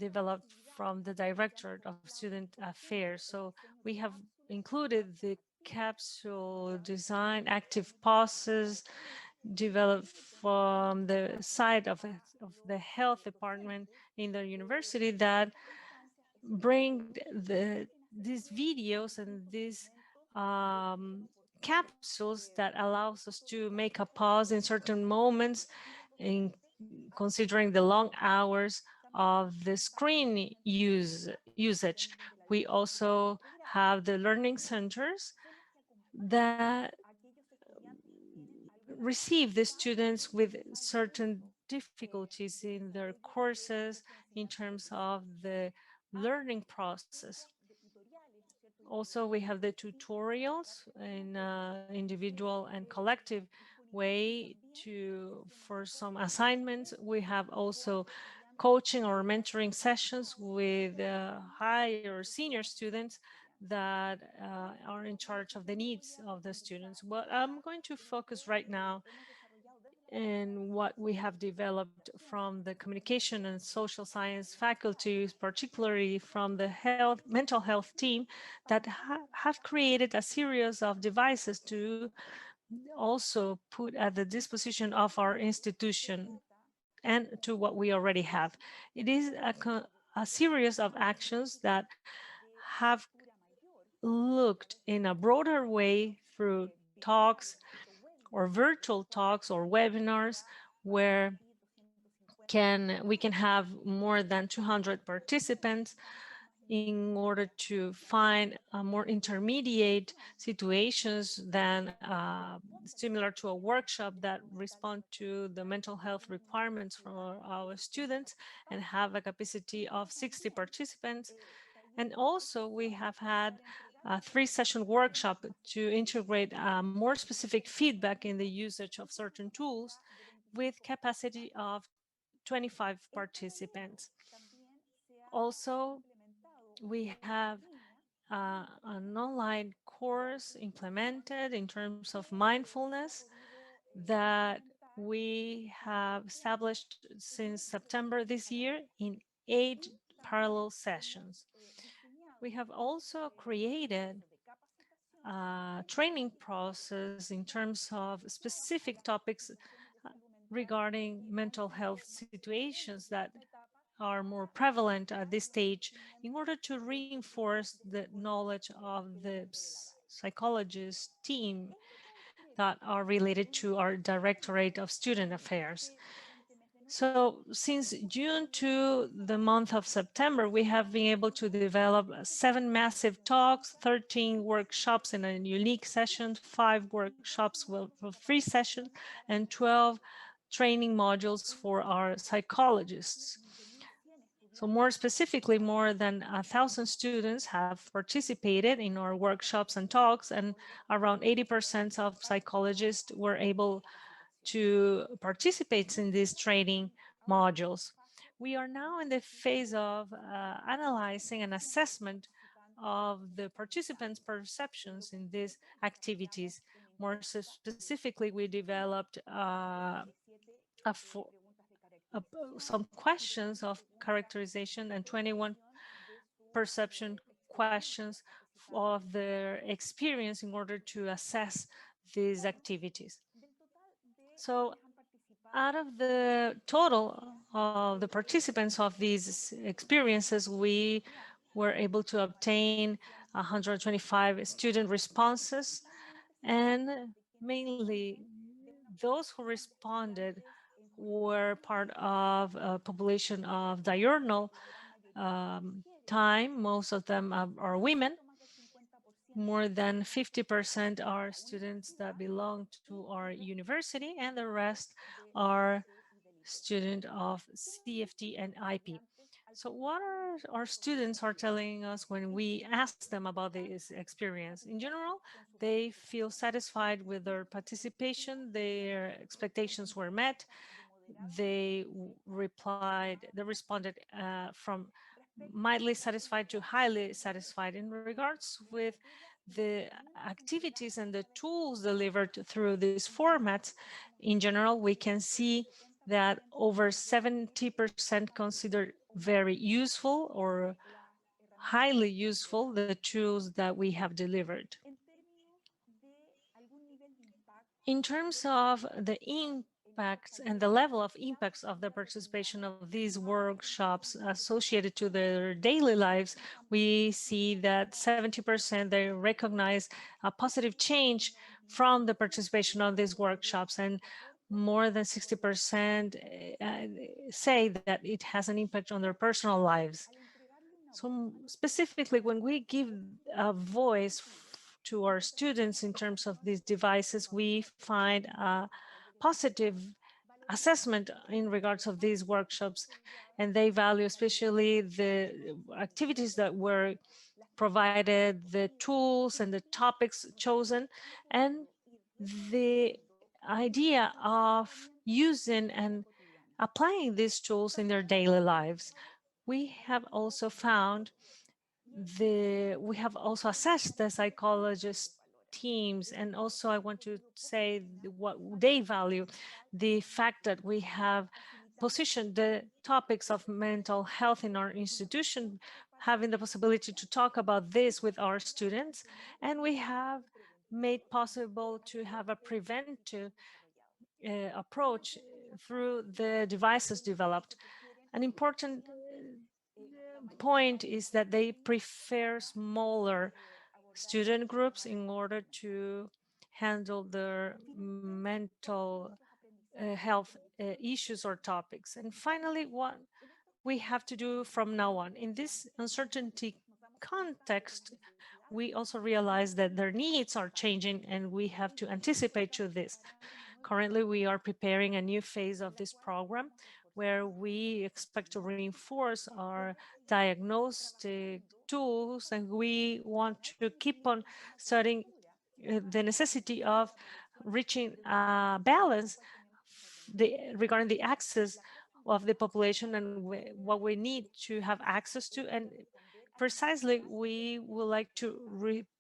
developed from the Directorate of Student Affairs. So we have included the capsule design, active pauses, developed from the side of the health department in the university that bring these videos and these capsules that allows us to make a pause in certain moments in considering the long hours of the screen usage. We also have the learning centers that receive the students with certain difficulties in their courses in terms of the learning process. Also, we have the tutorials in individual and collective way for some assignments. We have also coaching or mentoring sessions with higher or senior students that are in charge of the needs of the students. What I'm going to focus right now in what we have developed from the communication and social science faculties, particularly from the mental health team that have created a series of devices to also put at the disposition of our institution and to what we already have. It is a series of actions that have looked in a broader way through talks or virtual talks or webinars where we can have more than 200 participants in order to find more intermediate situations than similar to a workshop that respond to the mental health requirements for our students and have a capacity of 60 participants. And also we have had a 3-session workshop to integrate more specific feedback in the usage of certain tools with capacity of 25 participants. Also, we have an online course implemented in terms of mindfulness that we have established since September this year in 8 parallel sessions. We have also created a training process in terms of specific topics regarding mental health situations that are more prevalent at this stage in order to reinforce the knowledge of the psychologist team that are related to our Directorate of Student Affairs. So since June to the month of September, we have been able to develop 7 massive talks, 13 workshops in a unique session, 5 workshops for free sessions, and 12 training modules for our psychologists. So more specifically, more than 1,000 students have participated in our workshops and talks, and around 80% of psychologists were able to participate in these training modules. We are now in the phase of analyzing an assessment of the participants' perceptions in these activities. More specifically, we developed some questions of characterization and 21 perception questions of their experience in order to assess these activities. So out of the total of the participants of these experiences, we were able to obtain 125 student responses, and mainly those who responded were part of a population of diurnal time. Most of them are women. More than 50% are students that belong to our university, and the rest are students of CFT and IP. So what our students are telling us when we ask them about this experience? In general, they feel satisfied with their participation. Their expectations were met. They responded from mildly satisfied to highly satisfied. In regards with the activities and the tools delivered through these formats, in general, we can see that over 70% consider very useful or highly useful the tools that we have delivered. In terms of the impacts and the level of impacts of the participation of these workshops associated to their daily lives, we see that 70% they recognize a positive change from the participation of these workshops, and more than 60% say that it has an impact on their personal lives. So specifically, when we give a voice to our students in terms of these devices, we find a positive assessment in regards of these workshops, and they value especially the activities that were provided, the tools and the topics chosen, and the idea of using and applying these tools in their daily lives. We have also found we have also assessed the psychologist teams, and also I want to say what they value, the fact that we have positioned the topics of mental health in our institution, having the possibility to talk about this with our students, and we have made possible to have a preventive approach through the devices developed. An important point is that they prefer smaller student groups in order to handle their mental health issues or topics. And finally, what we have to do from now on. In this uncertainty context, we also realize that their needs are changing, and we have to anticipate to this. Currently, we are preparing a new phase of this program where we expect to reinforce our diagnostic tools, and we want to keep on studying the necessity of reaching a balance regarding the access of the population and what we need to have access to. And precisely, we would like to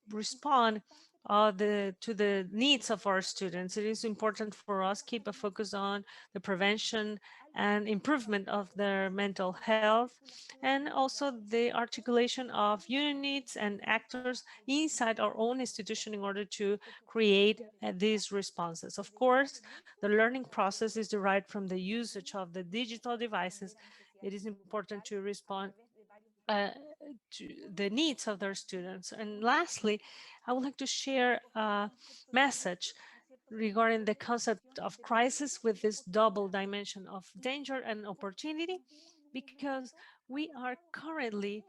respond to the needs of our students. It is important for us keep a focus on the prevention and improvement of their mental health, and also the articulation of units and actors inside our own institution in order to create these responses. Of course, the learning process is derived from the usage of the digital devices. It is important to respond to the needs of their students. And lastly, I would like to share a message regarding the concept of crisis with this double dimension of danger and opportunity, because we are currently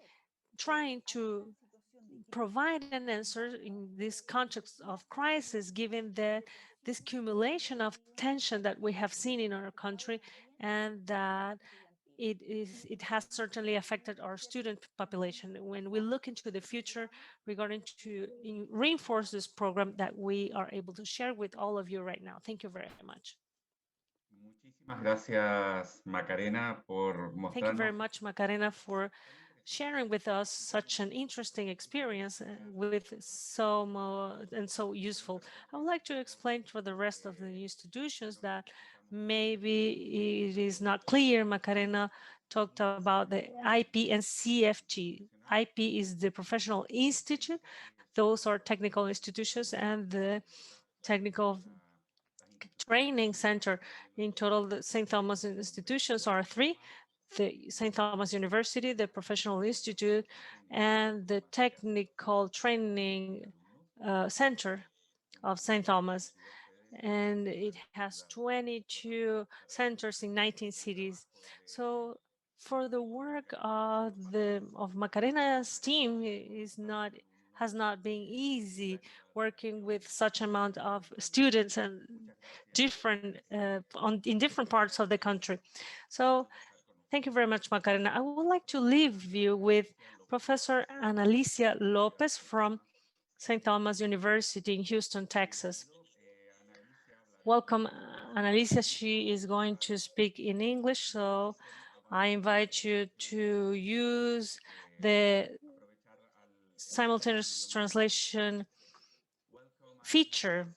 trying to provide an answer in this context of crisis, given this accumulation of tension that we have seen in our country, and that it has certainly affected our student population. When we look into the future regarding to reinforce this program that we are able to share with all of you right now. Thank you very much.
Muchísimas gracias, Macarena, por
Thank you very
mostrarnos
much, Macarena, for sharing with us such an interesting experience with so useful. I would like to explain for the rest of the institutions that maybe it is not clear. Macarena talked about the IP and CFG. IP is the Professional Institute. Those are technical institutions, and the technical training center. In total, the St. Thomas institutions are 3: the St. Thomas University, the Professional Institute, and the Technical Training Center of St. Thomas. And it has 22 centers in 19 cities. So for the work of Macarena's team has not been easy working with such amount of students and different in different parts of the country. So thank you very much, Macarena. I would like to leave you with Professor Analicia Lopez from St. Thomas University in Houston, Texas. Welcome, Analicia. She is going to speak in English, so I invite you to use the simultaneous translation feature.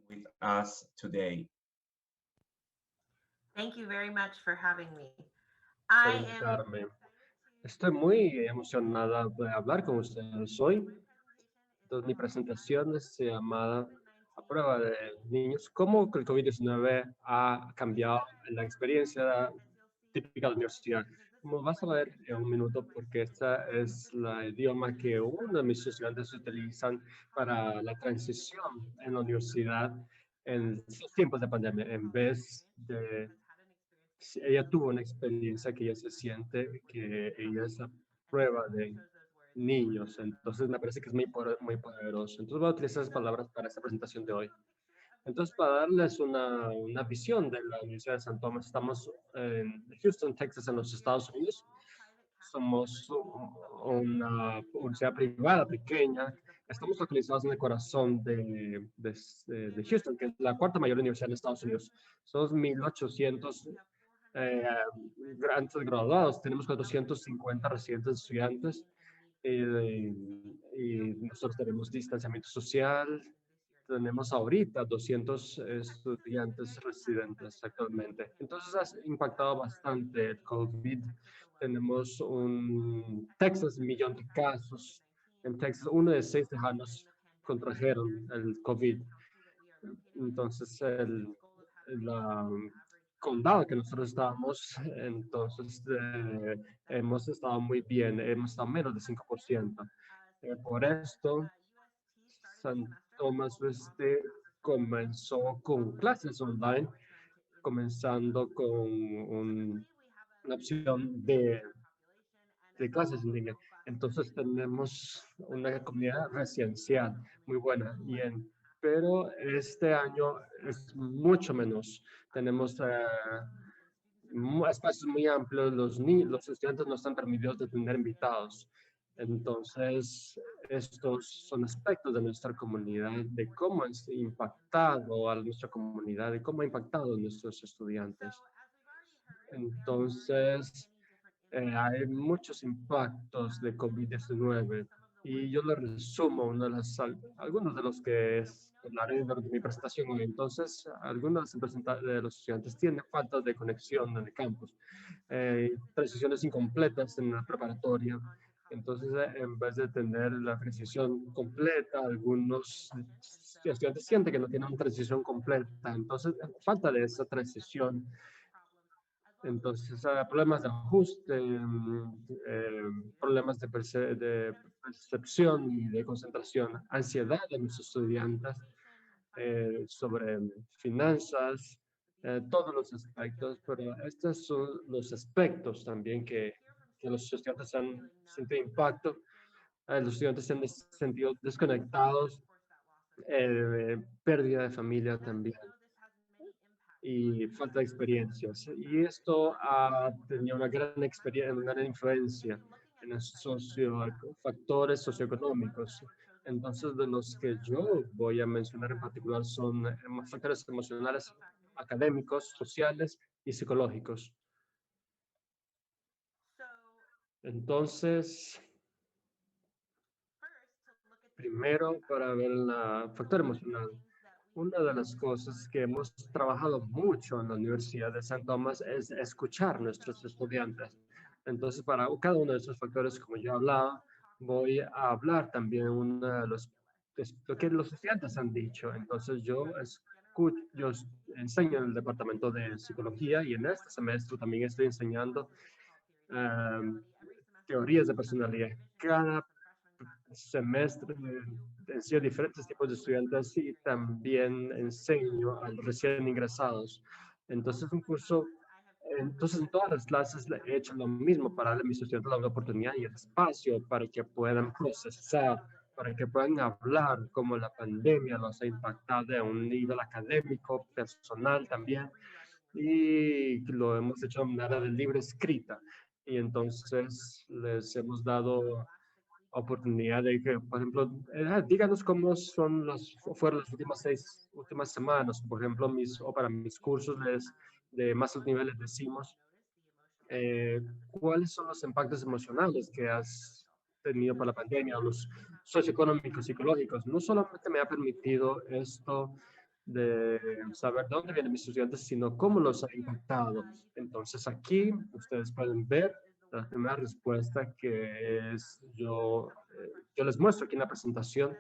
With us today.
Thank you very much for having me.
Por invitarme. Estoy muy emocionada de hablar con ustedes hoy. Entonces, mi presentación se llamada A prueba de niños, cómo el COVID-19 ha cambiado la experiencia típica de la universidad. Como vas a ver en un minuto, porque esta es la idioma que uno de mis estudiantes utilizan para la transición en la universidad en los tiempos de pandemia, en vez de ella tuvo una experiencia que ella se siente que ella es a prueba de niños. Entonces me parece que es muy poderoso. Entonces voy a utilizar esas palabras para esta presentación de hoy. Entonces, para darles una visión de la Universidad de San Tomás, estamos en Houston, Texas, en los Estados Unidos. Somos una universidad privada pequeña. Estamos localizados en el corazón de Houston, que es la cuarta mayor universidad en Estados Unidos. Somos 1,800 graduados. Tenemos 450 residentes estudiantes. Y nosotros tenemos distanciamiento social. Tenemos ahorita 200 estudiantes residentes actualmente. Entonces ha impactado bastante el COVID. Tenemos Texas, 1,000,000 de casos. En Texas, 1 de 6 tejanos contrajeron el COVID. Entonces, el condado que nosotros estábamos, entonces hemos estado muy bien, hemos estado menos de 5%. Por esto, San Tomás comenzó con clases online, comenzando con una opción de clases en línea. Entonces tenemos una comunidad residencial muy buena, pero este año es mucho menos. Tenemos espacios muy amplios, los estudiantes no están permitidos de tener invitados. Entonces, estos son aspectos de nuestra comunidad, de cómo ha impactado a nuestra comunidad, de cómo ha impactado a nuestros estudiantes. Entonces, hay muchos impactos de COVID-19 y yo les resumo algunos de los que hablaré durante mi presentación hoy. Entonces, algunos de los estudiantes tienen falta de conexión en el campus, transiciones incompletas en la preparatoria. Entonces, en vez de tener la transición completa, algunos estudiantes sienten que no tienen una transición completa. Entonces, falta de esa transición. Entonces, problemas de ajuste, problemas de percepción y de concentración, ansiedad de nuestros estudiantes, sobre finanzas, todos los aspectos, pero estos son los aspectos también que los estudiantes han sentido impacto. Los estudiantes se han sentido desconectados, pérdida de familia también, y falta de experiencias. Y esto ha tenido una gran influencia en los factores socioeconómicos. Entonces, de los que yo voy a mencionar en particular son factores emocionales, académicos, sociales y psicológicos. Entonces, primero, para ver el factor emocional. Una de las cosas que hemos trabajado mucho en la Universidad de San Tomás es escuchar a nuestros estudiantes. Entonces, para cada uno de esos factores, como yo hablaba, voy a hablar también uno de lo que los estudiantes han dicho. Entonces, yo enseño en el departamento de psicología y en este semestre también estoy enseñando teorías de personalidad. Cada semestre enseño diferentes tipos de estudiantes y también enseño a los recién ingresados. Entonces, entonces en todas las clases he hecho lo mismo para darle a mis estudiantes la oportunidad y el espacio para que puedan procesar, para que puedan hablar cómo la pandemia los ha impactado a un nivel académico, personal también. Y lo hemos hecho de manera de libre escrita. Y entonces les hemos dado oportunidad de que, por ejemplo, díganos cómo fueron las últimas semanas, por ejemplo, o para mis cursos de más alto nivel les decimos, ¿cuáles son los impactos emocionales que has tenido por la pandemia, o los socioeconómicos, psicológicos? No solamente me ha permitido esto de saber de dónde vienen mis estudiantes, sino cómo los ha impactado. Entonces aquí ustedes pueden ver la primera respuesta que es yo les muestro aquí en la presentación.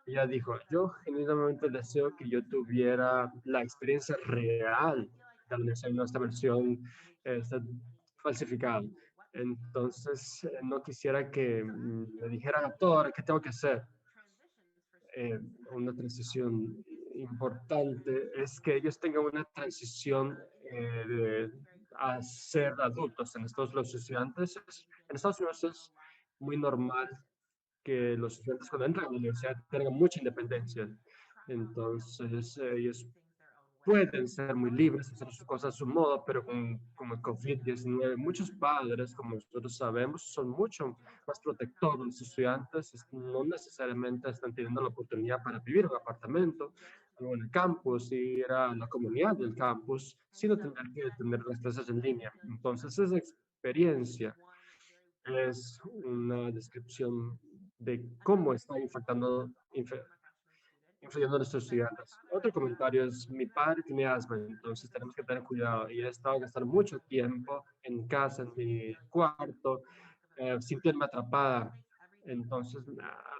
Ella dijo, yo genuinamente deseo que yo tuviera la experiencia real de la universidad, no esta versión esta falsificada. Entonces, no quisiera que me dijeran a todo qué tengo que hacer. Una transición importante es que ellos tengan una transición a ser adultos. Los estudiantes, en Estados Unidos es muy normal que los estudiantes cuando entran a la universidad tengan mucha independencia. Entonces, ellos pueden ser muy libres, hacer sus cosas a su modo, pero con el COVID-19, muchos padres, como nosotros sabemos, son mucho más protectores de los estudiantes, no necesariamente están teniendo la oportunidad para vivir en un apartamento o en el campus, ir a la comunidad del campus, sino tener que tener las clases en línea. Entonces, esa experiencia es una descripción de cómo está influyendo en nuestros estudiantes. Otro comentario es, mi padre tiene asma, entonces tenemos que tener cuidado. Y he estado gastando mucho tiempo en casa, en mi cuarto, sintiéndome atrapada. Entonces,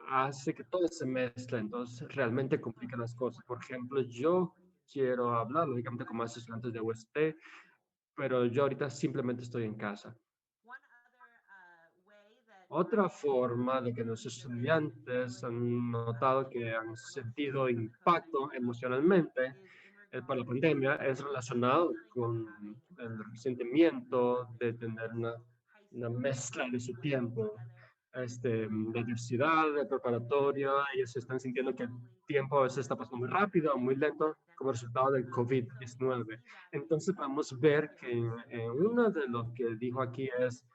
hace que todo se mezcla, entonces realmente complica las cosas. Por ejemplo, yo quiero hablar, lógicamente, con más estudiantes de UST, pero yo ahorita simplemente estoy en casa. Otra forma de que los estudiantes han notado que han sentido impacto emocionalmente por la pandemia es relacionado con el sentimiento de tener una mezcla de su tiempo, de diversidad, de preparatoria. Ellos están sintiendo que el tiempo a veces está pasando muy rápido o muy lento como resultado del COVID-19. Entonces podemos ver que uno de lo que dijo aquí es,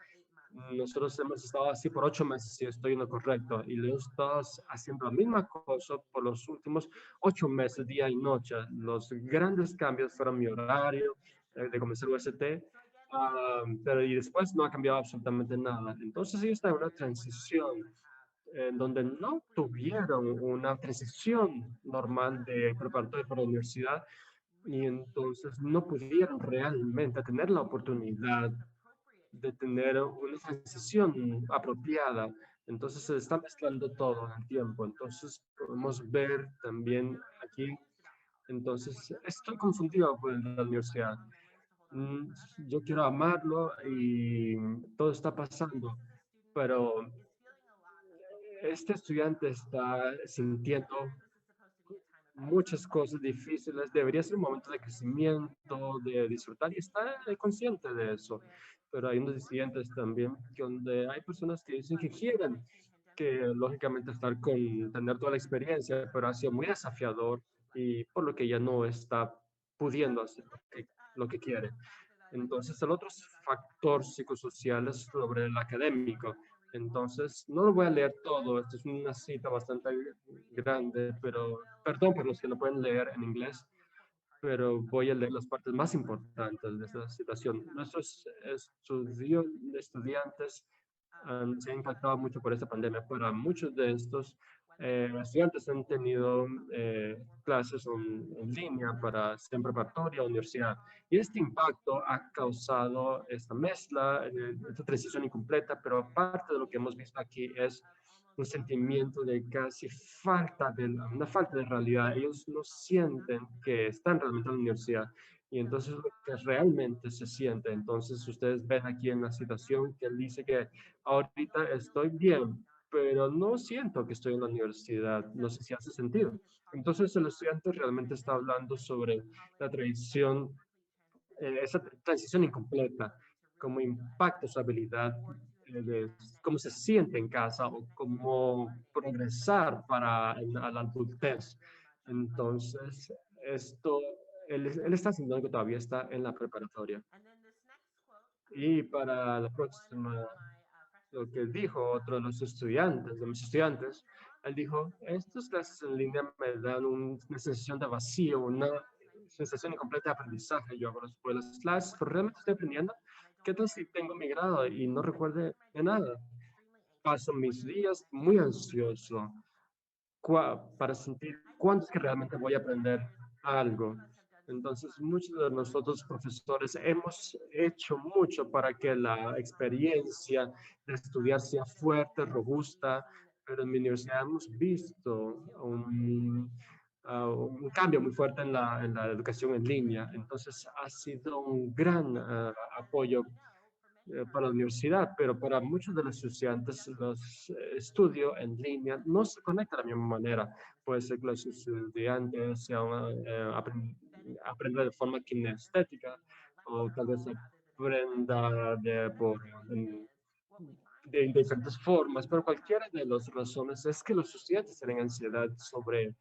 nosotros hemos estado así por 8 meses, si estoy en lo correcto, y lo estamos haciendo la misma cosa por los últimos 8 meses, día y noche. Los grandes cambios fueron mi horario de comenzar el UST, pero y después no ha cambiado absolutamente nada. Entonces ellos están en una transición en donde no tuvieron una transición normal de preparatoria para la universidad, y entonces no pudieron realmente tener la oportunidad de tener una transición apropiada. Entonces se está mezclando todo en el tiempo. Entonces podemos ver también aquí, entonces estoy confundido por la universidad. Yo quiero amarlo y todo está pasando, pero este estudiante está sintiendo muchas cosas difíciles. Debería ser un momento de crecimiento, de disfrutar y estar consciente de eso. Pero hay unos estudiantes también donde hay personas que dicen que quieren que lógicamente tener toda la experiencia, pero ha sido muy desafiador y por lo que ya no está pudiendo hacer lo que quiere. Entonces, el otro factor psicosocial es sobre el académico. Entonces, no lo voy a leer todo, esto es una cita bastante grande, pero perdón por los que no pueden leer en inglés, pero voy a leer las partes más importantes de esta situación. Nuestros estudiantes se han impactado mucho por esta pandemia. Para muchos de estos estudiantes han tenido clases en línea para ser preparatoria o universidad. Y este impacto ha causado esta mezcla, esta transición incompleta, pero parte de lo que hemos visto aquí es un sentimiento de casi una falta de realidad. Ellos no sienten que están realmente en la universidad. Y entonces lo que realmente se siente. Entonces ustedes ven aquí en la situación que él dice que ahorita estoy bien, pero no siento que estoy en la universidad. No sé si hace sentido. Entonces el estudiante realmente está hablando sobre la transición, esa transición incompleta, cómo impacta su habilidad de cómo se siente en casa o cómo progresar a la adultez. Entonces, él está sintiendo que todavía está en la preparatoria. Y para la próxima, lo que dijo otro de los estudiantes, de mis estudiantes, él dijo, estas clases en línea me dan una sensación de vacío, una sensación incompleta de aprendizaje. Yo hago las clases, pero realmente estoy aprendiendo. ¿Qué tal si tengo mi grado y no recuerde de nada? Paso mis días muy ansioso para sentir cuándo es que realmente voy a aprender algo. Entonces, muchos de nosotros profesores hemos hecho mucho para que la experiencia de estudiar sea fuerte, robusta, pero en mi universidad hemos visto un cambio muy fuerte en la educación en línea. Entonces, ha sido un gran apoyo para la universidad, pero para muchos de los estudiantes, los estudios en línea no se conectan de la misma manera. Puede ser que los estudiantes aprendan de forma kinestética o tal vez aprenda de diferentes formas, pero cualquiera de las razones es que los estudiantes tienen ansiedad sobre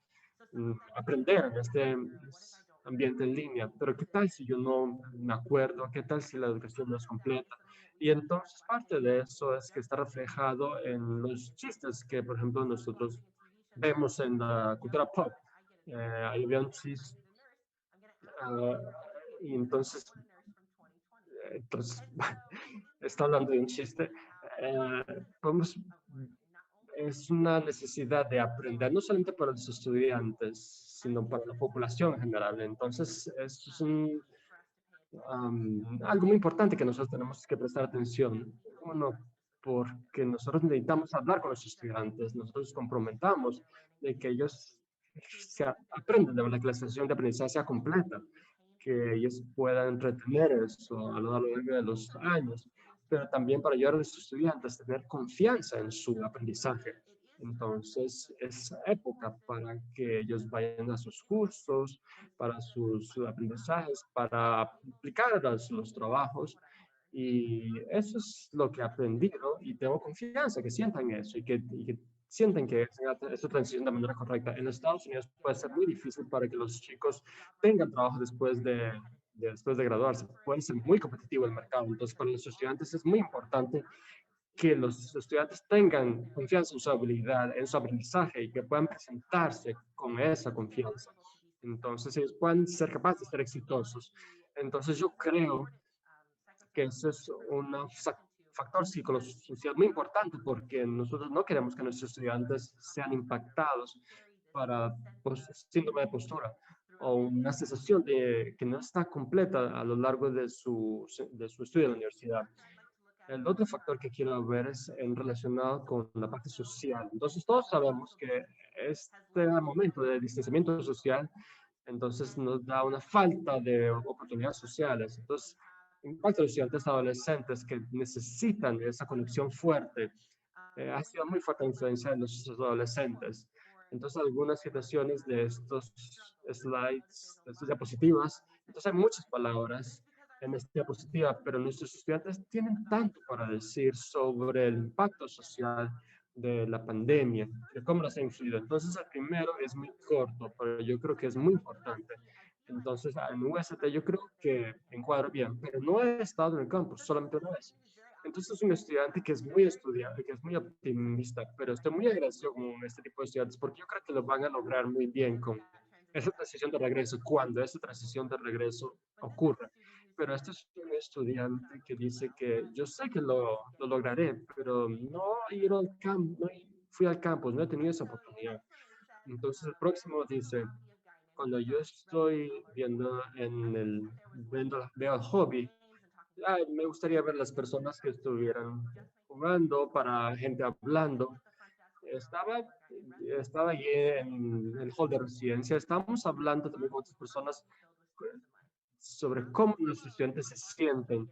aprender en este ambiente en línea. Pero ¿qué tal si yo no me acuerdo? ¿Qué tal si la educación no es completa? Y entonces parte de eso es que está reflejado en los chistes que, por ejemplo, nosotros vemos en la cultura pop. Ahí había un chiste y entonces está hablando de un chiste. Es una necesidad de aprender, no solamente para los estudiantes, sino para la población en general. Entonces, es algo muy importante que nosotros tenemos que prestar atención. Uno, porque nosotros necesitamos hablar con los estudiantes, nosotros comprometamos de que ellos aprendan de que la sesión de aprendizaje sea completa, que ellos puedan retener eso a lo largo de los años, pero también para ayudar a los estudiantes a tener confianza en su aprendizaje. Entonces, es época para que ellos vayan a sus cursos, para sus aprendizajes, para aplicar los trabajos. Y eso es lo que he aprendido y tengo confianza que sientan eso y que sienten que esta transición de manera correcta. En Estados Unidos puede ser muy difícil para que los chicos tengan trabajo después de graduarse. Puede ser muy competitivo el mercado. Entonces, para los estudiantes es muy importante que los estudiantes tengan confianza en su habilidad, en su aprendizaje y que puedan presentarse con esa confianza. Entonces, ellos puedan ser capaces de ser exitosos. Entonces, yo creo que ese es un factor psicosocial muy importante porque nosotros no queremos que nuestros estudiantes sean impactados para síndrome de postura o una sensación de que no está completa a lo largo de su estudio en la universidad. El otro factor que quiero ver es relacionado con la parte social. Entonces, todos sabemos que este momento de distanciamiento social, entonces nos da una falta de oportunidades sociales. Entonces, impacta a los estudiantes adolescentes que necesitan esa conexión fuerte. Ha sido muy fuerte la influencia de los adolescentes. Entonces, algunas situaciones de estos slides, de estas diapositivas, entonces hay muchas palabras en esta diapositiva, pero nuestros estudiantes tienen tanto para decir sobre el impacto social de la pandemia, de cómo las ha influido. Entonces, el primero es muy corto, pero yo creo que es muy importante. Entonces, en UST yo creo que encuadra bien, pero no he estado en el campus, solamente una vez. Entonces, es un estudiante que es muy estudiante, que es muy optimista, pero estoy muy agradecido con este tipo de estudiantes porque yo creo que lo van a lograr muy bien con esa transición de regreso, cuando esa transición de regreso ocurra. pero este es un estudiante que dice que yo sé que lo lograré, pero no fui al campus, no he tenido esa oportunidad. Entonces el próximo dice, cuando yo estoy veo el hobby, me gustaría ver las personas que estuvieran jugando, para gente hablando. Estaba allí en el hall de residencia, estábamos hablando también con otras personas sobre cómo los estudiantes se sienten.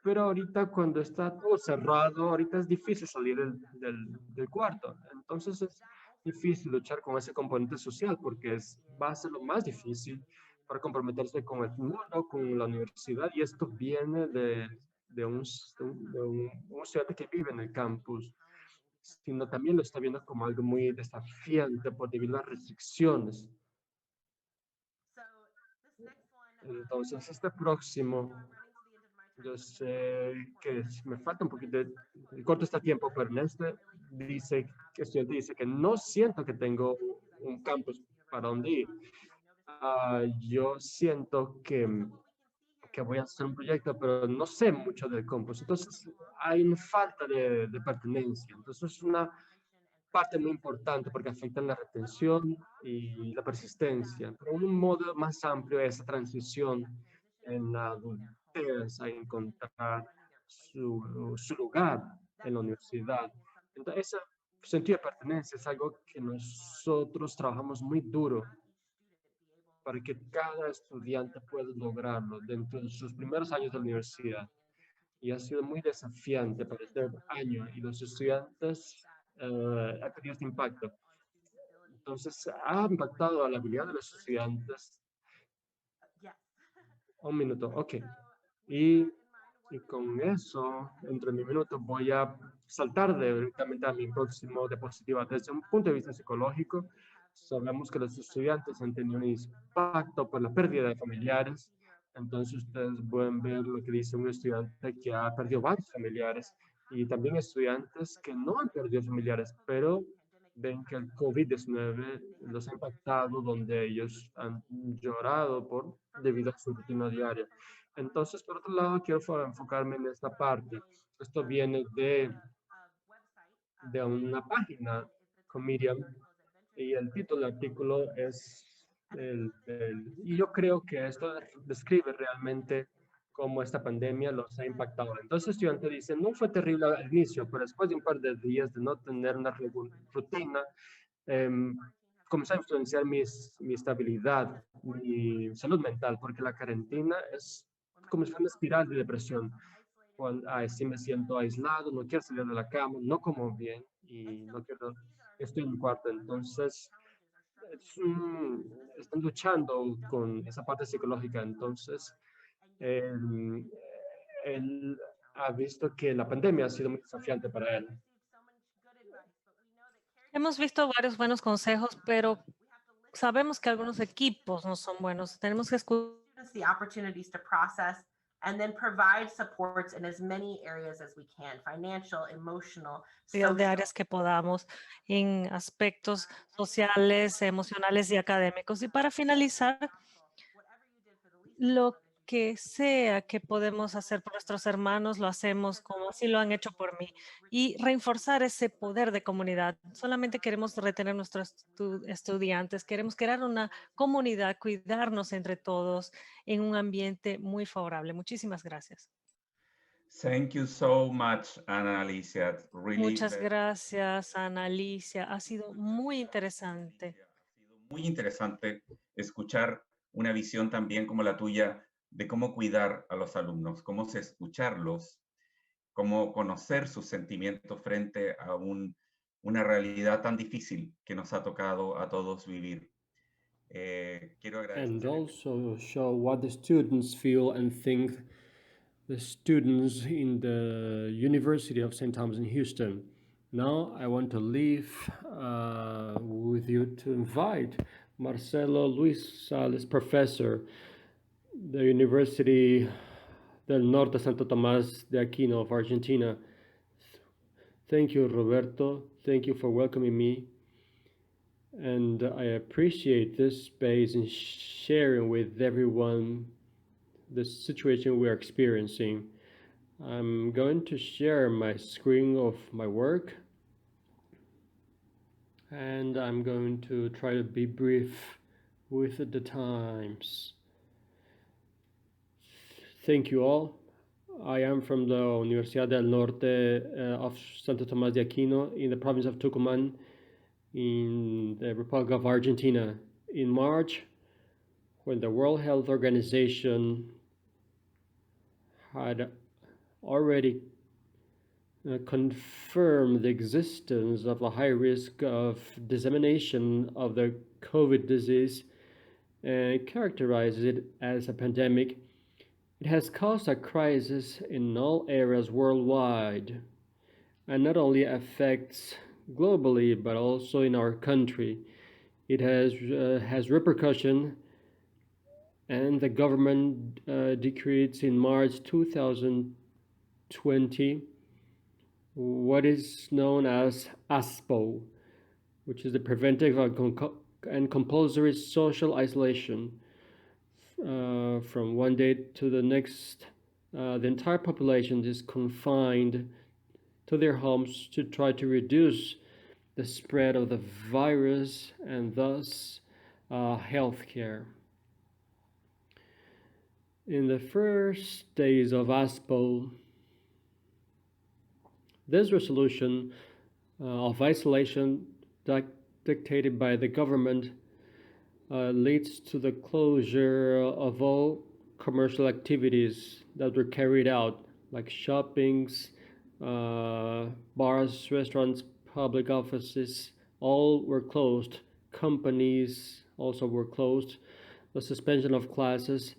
Pero ahorita cuando está todo cerrado, ahorita es difícil salir del cuarto. Entonces es difícil luchar con ese componente social porque va a ser lo más difícil para comprometerse con el mundo, con la universidad. Y esto viene de un estudiante que vive en el campus, sino también lo está viendo como algo muy desafiante por debido a las restricciones. Entonces, este próximo, yo sé que me falta un poquito, corto este tiempo, pero en este estudiante dice que no siento que tengo un campus para donde ir. Yo siento que voy a hacer un proyecto, pero no sé mucho del campus. Entonces, hay una falta de pertenencia. Entonces, es una parte muy importante porque afectan la retención y la persistencia. Pero un modo más amplio es esa transición en la adultez, a encontrar su lugar en la universidad. Entonces, ese sentido de pertenencia es algo que nosotros trabajamos muy duro para que cada estudiante pueda lograrlo dentro de sus primeros años de la universidad. Y ha sido muy desafiante para este año y los estudiantes ha tenido este impacto. Entonces, ha impactado a la habilidad de los estudiantes. Un minuto, ok. Y con eso, entre mi minuto, voy a saltar directamente a mi próximo diapositiva. Desde un punto de vista psicológico, sabemos que los estudiantes han tenido un impacto por la pérdida de familiares. Entonces, ustedes pueden ver lo que dice un estudiante que ha perdido varios familiares y también estudiantes que no han perdido familiares, pero ven que el COVID-19 los ha impactado, donde ellos han llorado debido a su rutina diaria. Entonces, por otro lado, quiero enfocarme en esta parte. Esto viene de una página con Miriam y el título del artículo es y yo creo que esto describe realmente cómo esta pandemia los ha impactado. Entonces, el estudiante dice, no fue terrible al inicio, pero después de un par de días de no tener una rutina, comencé a influenciar mi estabilidad, mi salud mental, porque la cuarentena es como si fuera una espiral de depresión. Sí me siento aislado, no quiero salir de la cama, no como bien y no quiero, estoy en mi cuarto. Entonces, están luchando con esa parte psicológica. Entonces, él ha visto que la pandemia ha sido muy desafiante para él.
Hemos visto varios buenos consejos, pero sabemos que algunos equipos no son buenos. Tenemos que escuchar
The opportunities to process and then provide supports in as many areas as we can, financial, emotional,
de
social.
áreas que podamos en aspectos sociales, emocionales y académicos. Y para finalizar, lo que sea que podemos hacer por nuestros hermanos, lo hacemos como así lo han hecho por mí. Y reforzar ese poder de comunidad. Solamente queremos retener nuestros estudiantes, queremos crear una comunidad, cuidarnos entre todos en un ambiente muy favorable. Muchísimas gracias.
Thank you so much, Ana Alicia.
Muchas gracias, Ana Alicia. Ha sido muy interesante.
Ha sido muy interesante escuchar una visión también como la tuya de cómo cuidar a los alumnos, cómo escucharlos, cómo conocer sus sentimientos frente a una realidad tan difícil que nos ha tocado a todos vivir. Quiero agradecer.
And also show what the students feel and think, the students in the University of St. Thomas in Houston. Now I want to leave with you to invite Marcelo Luis Sales, professor, the University del Norte Santo Tomás de Aquino of Argentina. Thank you, Roberto. Thank you for welcoming me. And I appreciate this space and sharing with everyone the situation we are experiencing. I'm going to share my screen of my work, and I'm going to try to be brief with the times. Thank you all. I am from the Universidad del Norte of Santo Tomás de Aquino in the province of Tucumán in the Republic of Argentina. In March, when the World Health Organization had already confirmed the existence of a high risk of dissemination of the COVID disease and characterizes it as a pandemic, it has caused a crisis in all areas worldwide, and not only affects globally, but also in our country. It has repercussion, and the government decreed in March 2020 what is known as ASPO, which is the preventive and compulsory social isolation. From one day to the next, the entire population is confined to their homes to try to reduce the spread of the virus and thus healthcare. In the first days of ASPO, this resolution of isolation dictated by the government leads to the closure of all commercial activities that were carried out, like shoppings, bars, restaurants, public offices, all were closed. Companies also were closed, the suspension of classes,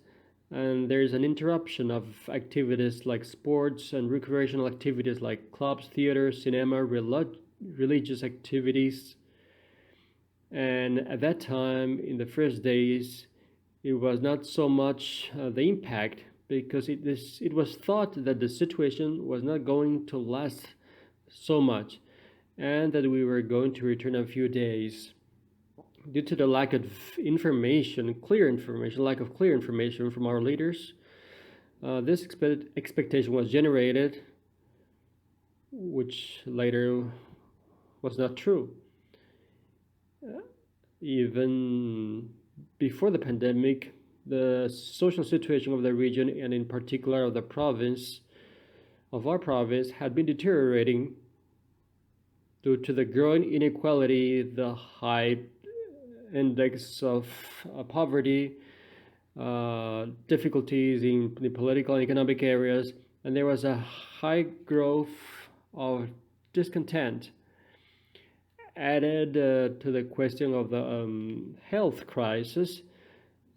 and there's an interruption of activities like sports and recreational activities like clubs, theaters, cinema, religious activities. And at that time, in the first days, it was not so much the impact, because it was thought that the situation was not going to last so much and that we were going to return in a few days. Due to the lack of information, lack of clear information from our leaders, this expectation was generated, which later was not true. Even before the pandemic, the social situation of the region, and in particular of our province, had been deteriorating due to the growing inequality, the high index of poverty, difficulties in the political and economic areas, and there was a high growth of discontent. Added to the question of the health crisis,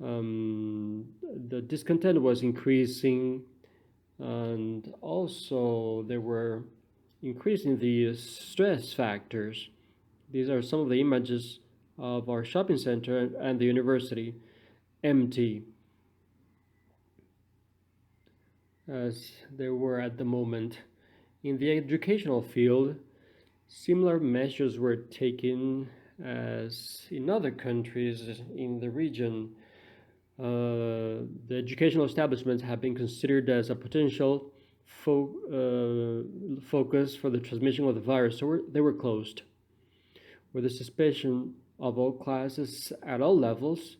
the discontent was increasing, and also there were increasing the stress factors. These are some of the images of our shopping center and the university, empty as they were at the moment. In the educational field, similar measures were taken as in other countries in the region. The educational establishments have been considered as a potential focus for the transmission of the virus, so they were closed, with the suspension of all classes at all levels,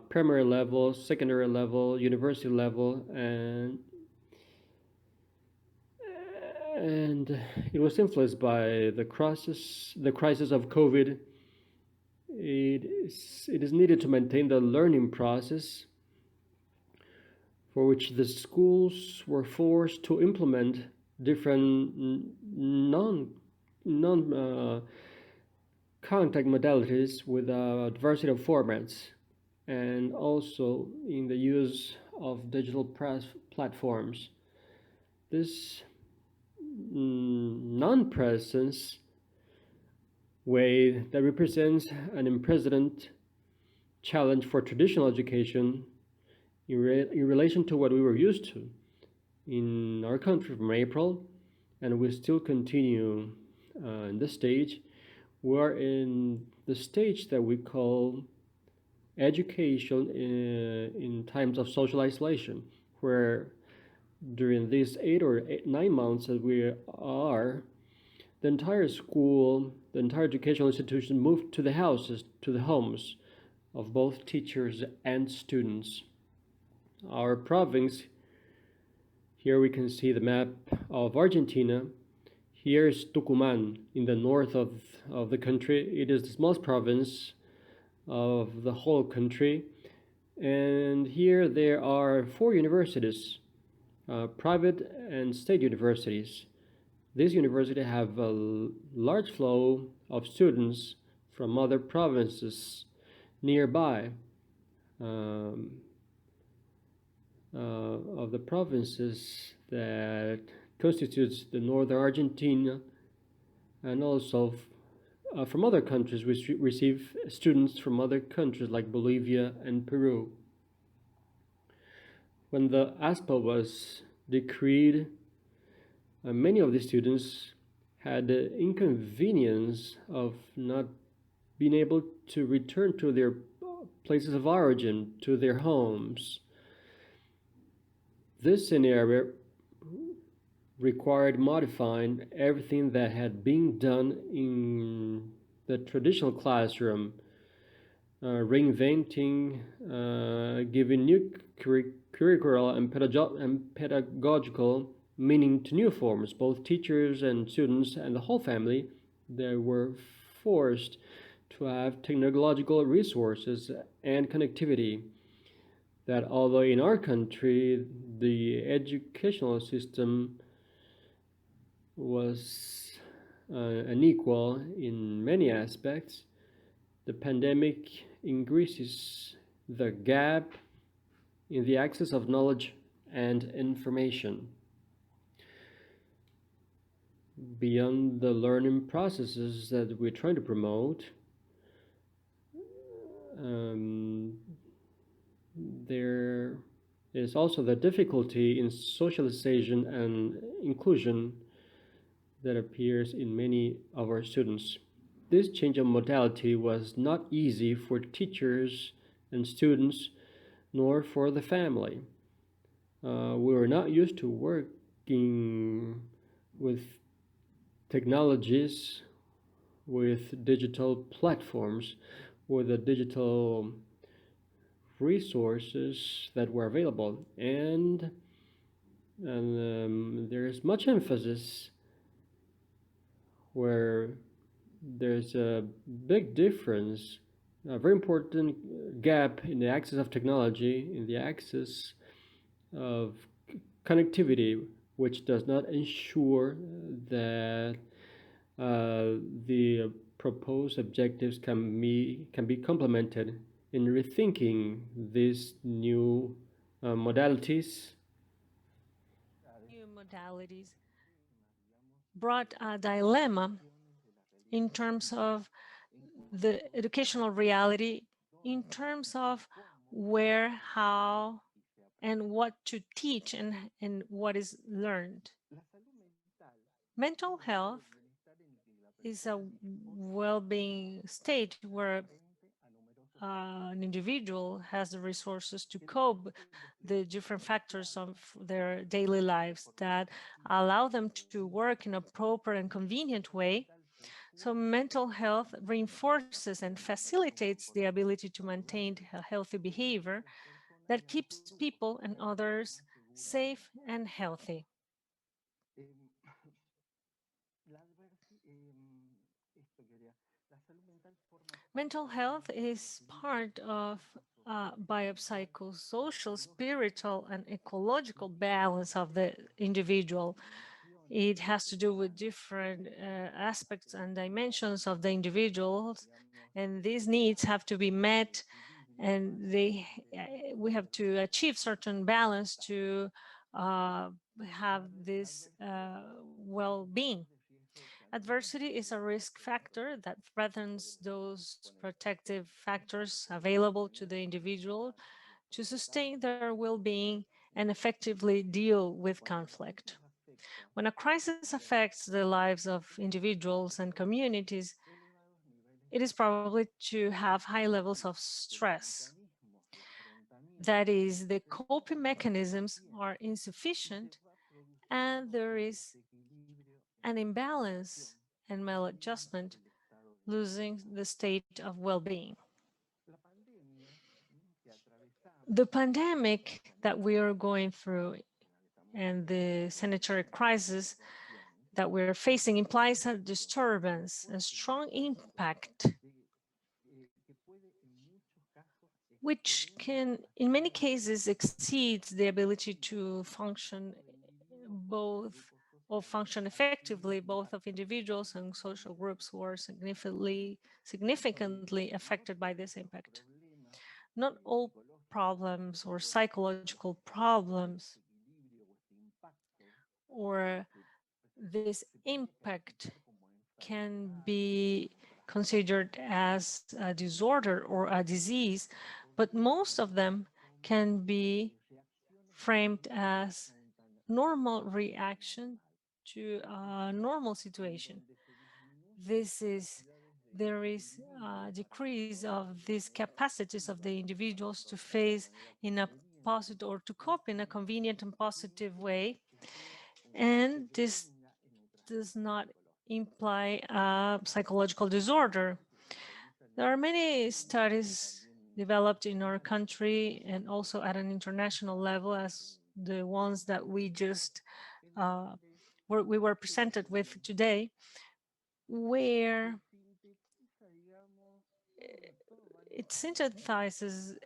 primary level, secondary level, university level, and it was influenced by the crisis of COVID. It is needed to maintain the learning process, for which the schools were forced to implement different contact modalities with a diversity of formats, and also in the use of digital platforms. This non-presence way that represents an unprecedented challenge for traditional education in relation to what we were used to in our country from April, and we still continue in this stage. We are in the stage that we call education in times of social isolation, where during these 9 months that we are, the entire school, the entire educational institution moved to the houses, to the homes of both teachers and students. Our province, here we can see the map of Argentina. Here is Tucumán in the north of the country. It is the smallest province of the whole country. And here there are 4 universities, private and state universities. These universities have a large flow of students from other provinces nearby. Of the provinces that constitutes the northern Argentina, and also from other countries. We receive students from other countries like Bolivia and Peru. When the ASPA was decreed, many of the students had the inconvenience of not being able to return to their places of origin, to their homes. This scenario required modifying everything that had been done in the traditional classroom, reinventing, giving new curricular and pedagogical meaning to new forms. Both teachers and students and the whole family, they were forced to have technological resources and connectivity that, although in our country the educational system was unequal in many aspects, the pandemic increases the gap in the access of knowledge and information. Beyond the learning processes that we're trying to promote, there is also the difficulty in socialization and inclusion that appears in many of our students. This change of modality was not easy for teachers and students, nor for the family. We were not used to working with technologies, with digital platforms, with the digital resources that were available, and there is much emphasis where there's a big difference, a very important gap in the access of technology, in the access of connectivity, which does not ensure that the proposed objectives can be complemented. In rethinking these new modalities
brought a dilemma in terms of the educational reality, in terms of where, how, and what to teach and what is learned. Mental health is a well-being state where an individual has the resources to cope the different factors of their daily lives that allow them to work in a proper and convenient way. So mental health reinforces and facilitates the ability to maintain a healthy behavior that keeps people and others safe and healthy. Mental health is part of biopsychosocial, spiritual, and ecological balance of the individual. It has to do with different aspects and dimensions of the individuals, and these needs have to be met, and we have to achieve certain balance to have this well-being. Adversity is a risk factor that threatens those protective factors available to the individual to sustain their well-being and effectively deal with conflict. When a crisis affects the lives of individuals and communities, it is probably to have high levels of stress. That is, the coping mechanisms are insufficient and there is an imbalance and maladjustment, losing the state of well-being. The pandemic that we are going through and the sanitary crisis that we're facing implies a disturbance, a strong impact, which can, in many cases, exceed the ability to function function effectively, both of individuals and social groups who are significantly affected by this impact. Not all problems or psychological problems or this impact can be considered as a disorder or a disease, but most of them can be framed as normal reaction to a normal situation. There is a decrease of these capacities of the individuals to face in a positive or to cope in a convenient and positive way. And this does not imply a psychological disorder. There are many studies developed in our country and also at an international level as the ones that we just we were presented with today, where it synthesizes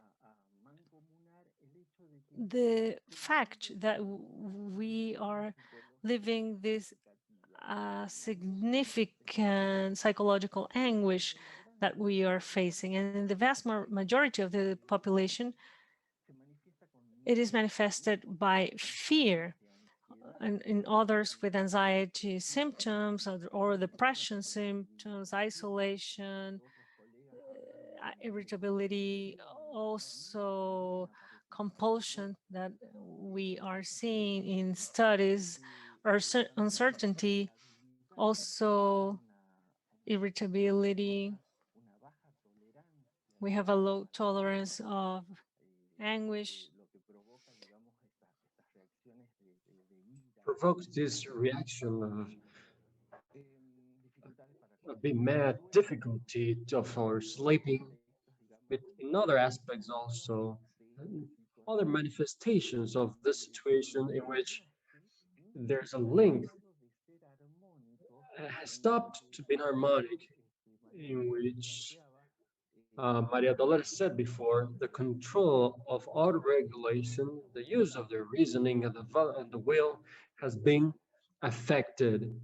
the fact that we are living this significant psychological anguish that we are facing. And in the vast majority of the population, it is manifested by fear, and in others with anxiety symptoms or depression symptoms, isolation, irritability, also compulsion that we are seeing in studies, or uncertainty, also irritability. We have a low tolerance of anguish.
Provokes this reaction of being mad, difficulty for sleeping, but in other aspects also, other manifestations of this situation in which there's a link has stopped to being harmonic, in which Maria Dolores said before, the control of auto-regulation, the use of the reasoning and the will has been affected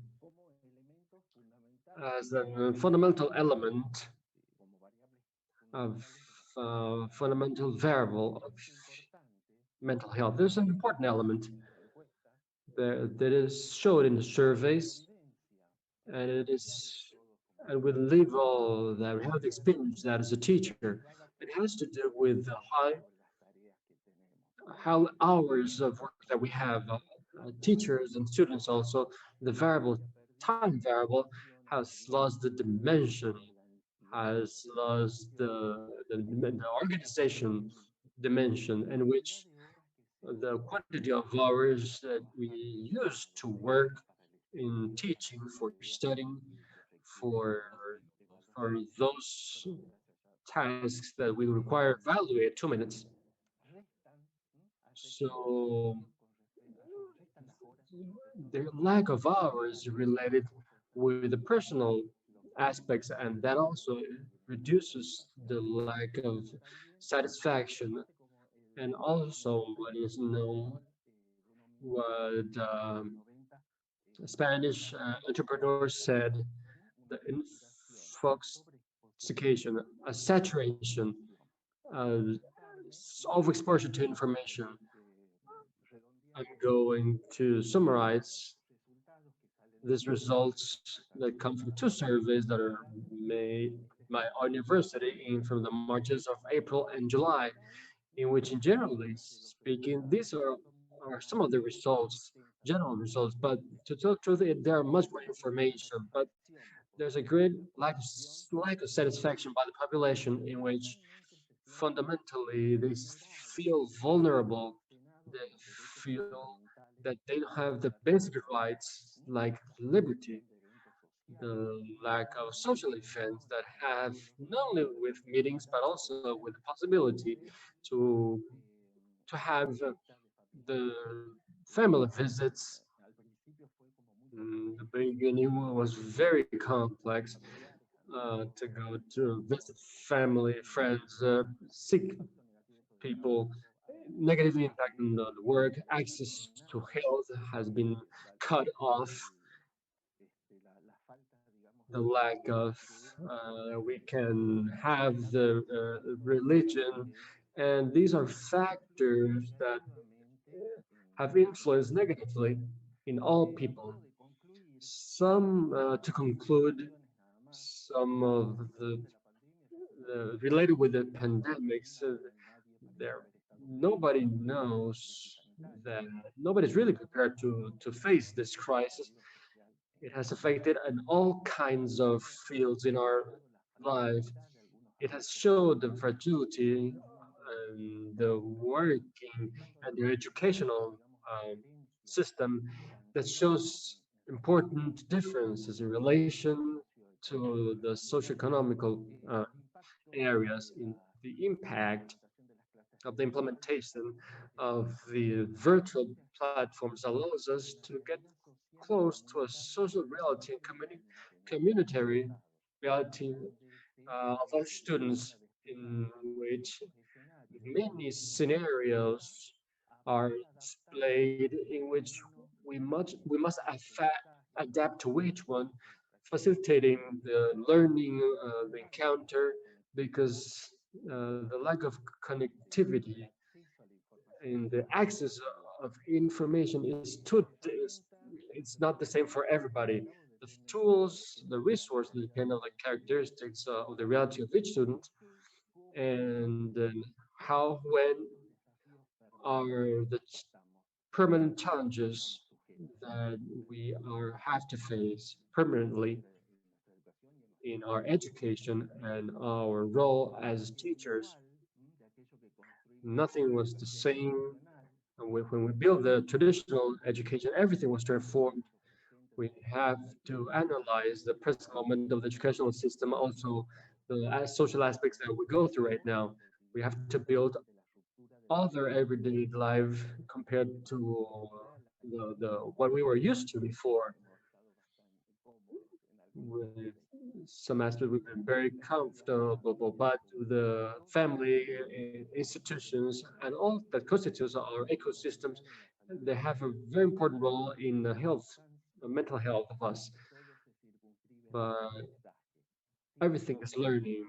as a fundamental element of fundamental variable of mental health. There's an important element that is shown in the surveys, and it is, and we live all that we have experienced that as a teacher. It has to do with the how hours of work that we have, teachers and students also. The variable, time variable, has lost the dimension, has lost the organization dimension, in which the quantity of hours that we use to work in teaching, for studying, for those tasks that we require evaluate 2 minutes. So the lack of hours related with the personal aspects, and that also reduces the lack of satisfaction, and also what is known, what Spanish entrepreneurs said, the intoxication, a saturation, overexposure to information. I'm going to summarize these results that come from 2 surveys that are made by our university from the Marches of April and July, in which, in generally speaking, these are some of the results, general results. But to tell the truth, there are much more information. But there's a great lack of satisfaction by the population in which fundamentally they feel vulnerable. They feel that they don't have the basic rights like liberty, the lack of social events that have not only with meetings but also with the possibility to have the family visits. The beginning was very complex to go to visit family, friends, sick people, negatively impacting the work. Access to health has been cut off. The lack of we can have the religion, and these are factors that have influenced negatively in all people. Some, to conclude, some of the related with the pandemics, there nobody knows that nobody's really prepared to face this crisis. It has affected in all kinds of fields in our life. It has showed the fragility and the working and the educational system that shows important differences in relation to the socioeconomical areas in the impact of the implementation of the virtual platforms allows us to get close to a social reality and communitary reality of our students in which many scenarios are displayed in which we must adapt to each one, facilitating the learning, the encounter, because the lack of connectivity and the access of information it's not the same for everybody. The tools, the resources depend on the characteristics of the reality of each student, and then how when are the permanent challenges that we have to face permanently in our education and our role as teachers. Nothing was the same when we built the traditional education. Everything was transformed. We have to analyze the present moment of the educational system, also the social aspects that we go through right now. We have to build other everyday life compared to the what we were used to before. With some aspects we've been very comfortable, but the family institutions and all that constitutes our ecosystems, they have a very important role in the health, the mental health of us. But everything is learning,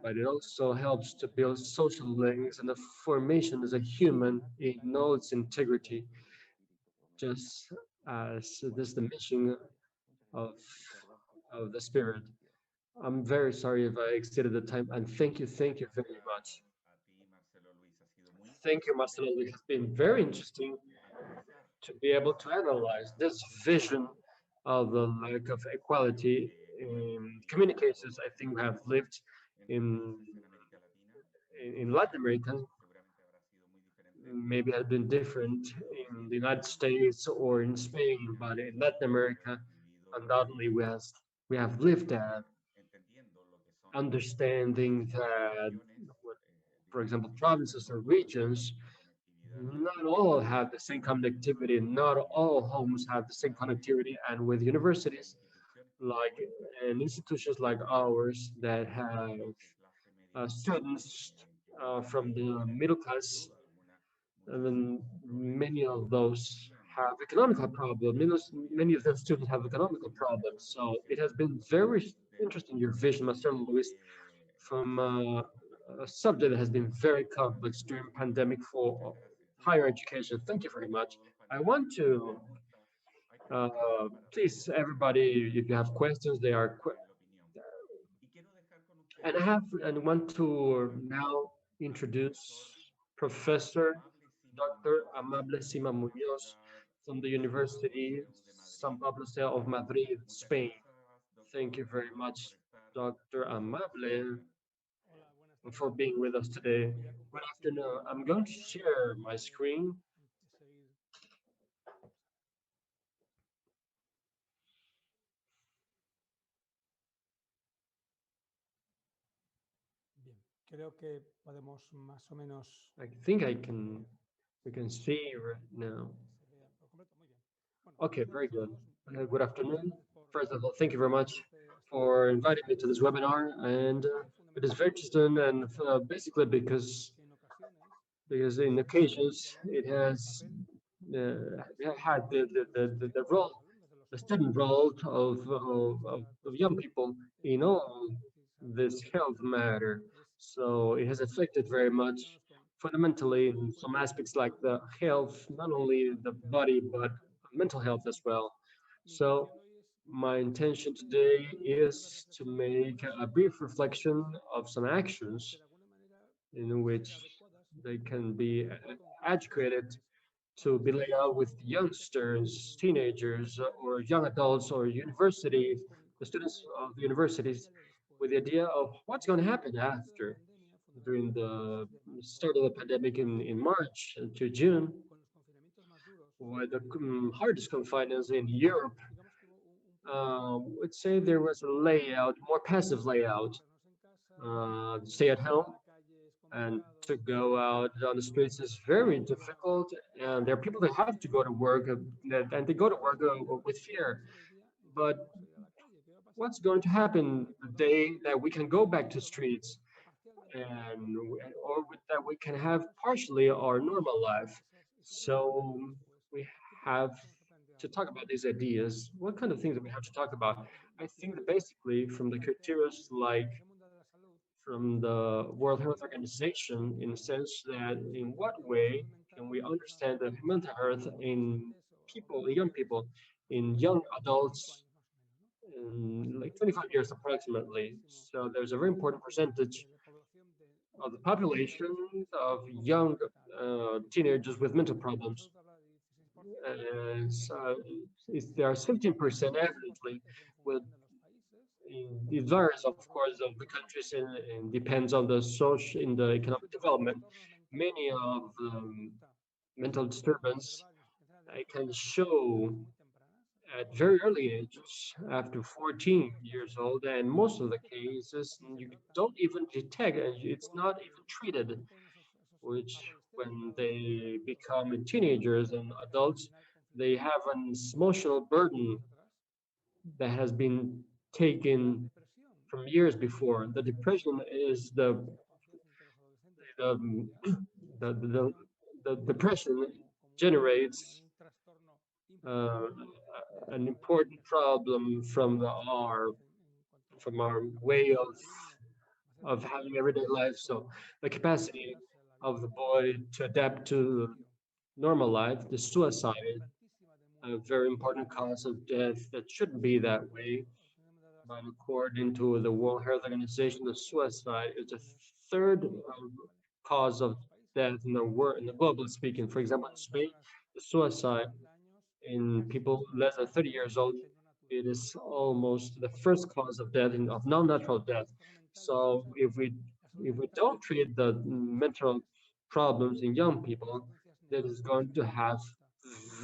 but it also helps to build social links and the formation as a human in all its integrity, just as this is the mission of the spirit. I'm very sorry if I exceeded the time, and thank you very much. Thank you, Marcelo. It has been very interesting to be able to analyze this vision of the lack of equality in communications. I think we have lived in Latin America. Maybe had been different in the United States or in Spain, but in Latin America, undoubtedly we have lived that, understanding that, for example, provinces or regions, not all have the same connectivity, not all homes have the same connectivity, and with universities like and institutions like ours that have students from the middle class, and then many of those have economical problems. Many of those students have economical problems. So it has been very interesting your vision, Master Luis, from a subject that has been very complex during pandemic for higher education. Thank you very much. I want to please everybody, if you have questions, they are and I want to now introduce Professor Dr. Amable Sima Munoz from the University San Pablo of Madrid, Spain. Thank you very much, Dr. Amable, for being with us today. Good afternoon. I'm going to share my screen.
Creo que podemos más o menos.
I think we can see right now. Okay, very good. Good afternoon. First of all, thank you very much for inviting me to this webinar, and it is very interesting, and basically because in occasions it has had the role, the student role of young people in all this health matter. So it has affected very much fundamentally in some aspects like the health, not only the body, but mental health as well. So my intention today is to make a brief reflection of some actions in which they can be educated to be laid out with youngsters, teenagers, or young adults, or university, the students of the universities, with the idea of what's going to happen after, during the start of the pandemic in March to June, with the hardest confinements in Europe. Let's say there was a layout, more passive layout, stay at home, and to go out on the streets is very difficult. And there are people that have to go to work, and they go to work with fear. But what's going to happen the day that we can go back to streets, and or that we can have partially our normal life? So we have to talk about these ideas. What kind of things do we have to talk about? I think that basically from the criteria like from the World Health Organization, in the sense that in what way can we understand the mental health in people, in young people, in young adults, in like 25 years approximately. So there's a very important percentage of the population of young teenagers with mental problems. So there's 15% evidently with it varies, of course, of the countries and depends on the social, in the economic development. Many of mental disturbance I can show at very early ages, after 14 years old, and most of the cases you don't even detect, and it's not even treated, which when they become teenagers and adults, they have an emotional burden that has been taken from years before. The depression is the depression generates an important problem from our way of having everyday life. So the capacity of the boy to adapt to normal life, the suicide, a very important cause of death that shouldn't be that way. But according to the World Health Organization, the suicide is the third cause of death in the world, in the global speaking. For example, in Spain, the suicide in people less than 30 years old, it is almost the first cause of death of non-natural death. So if we don't treat the mental problems in young people, that is going to have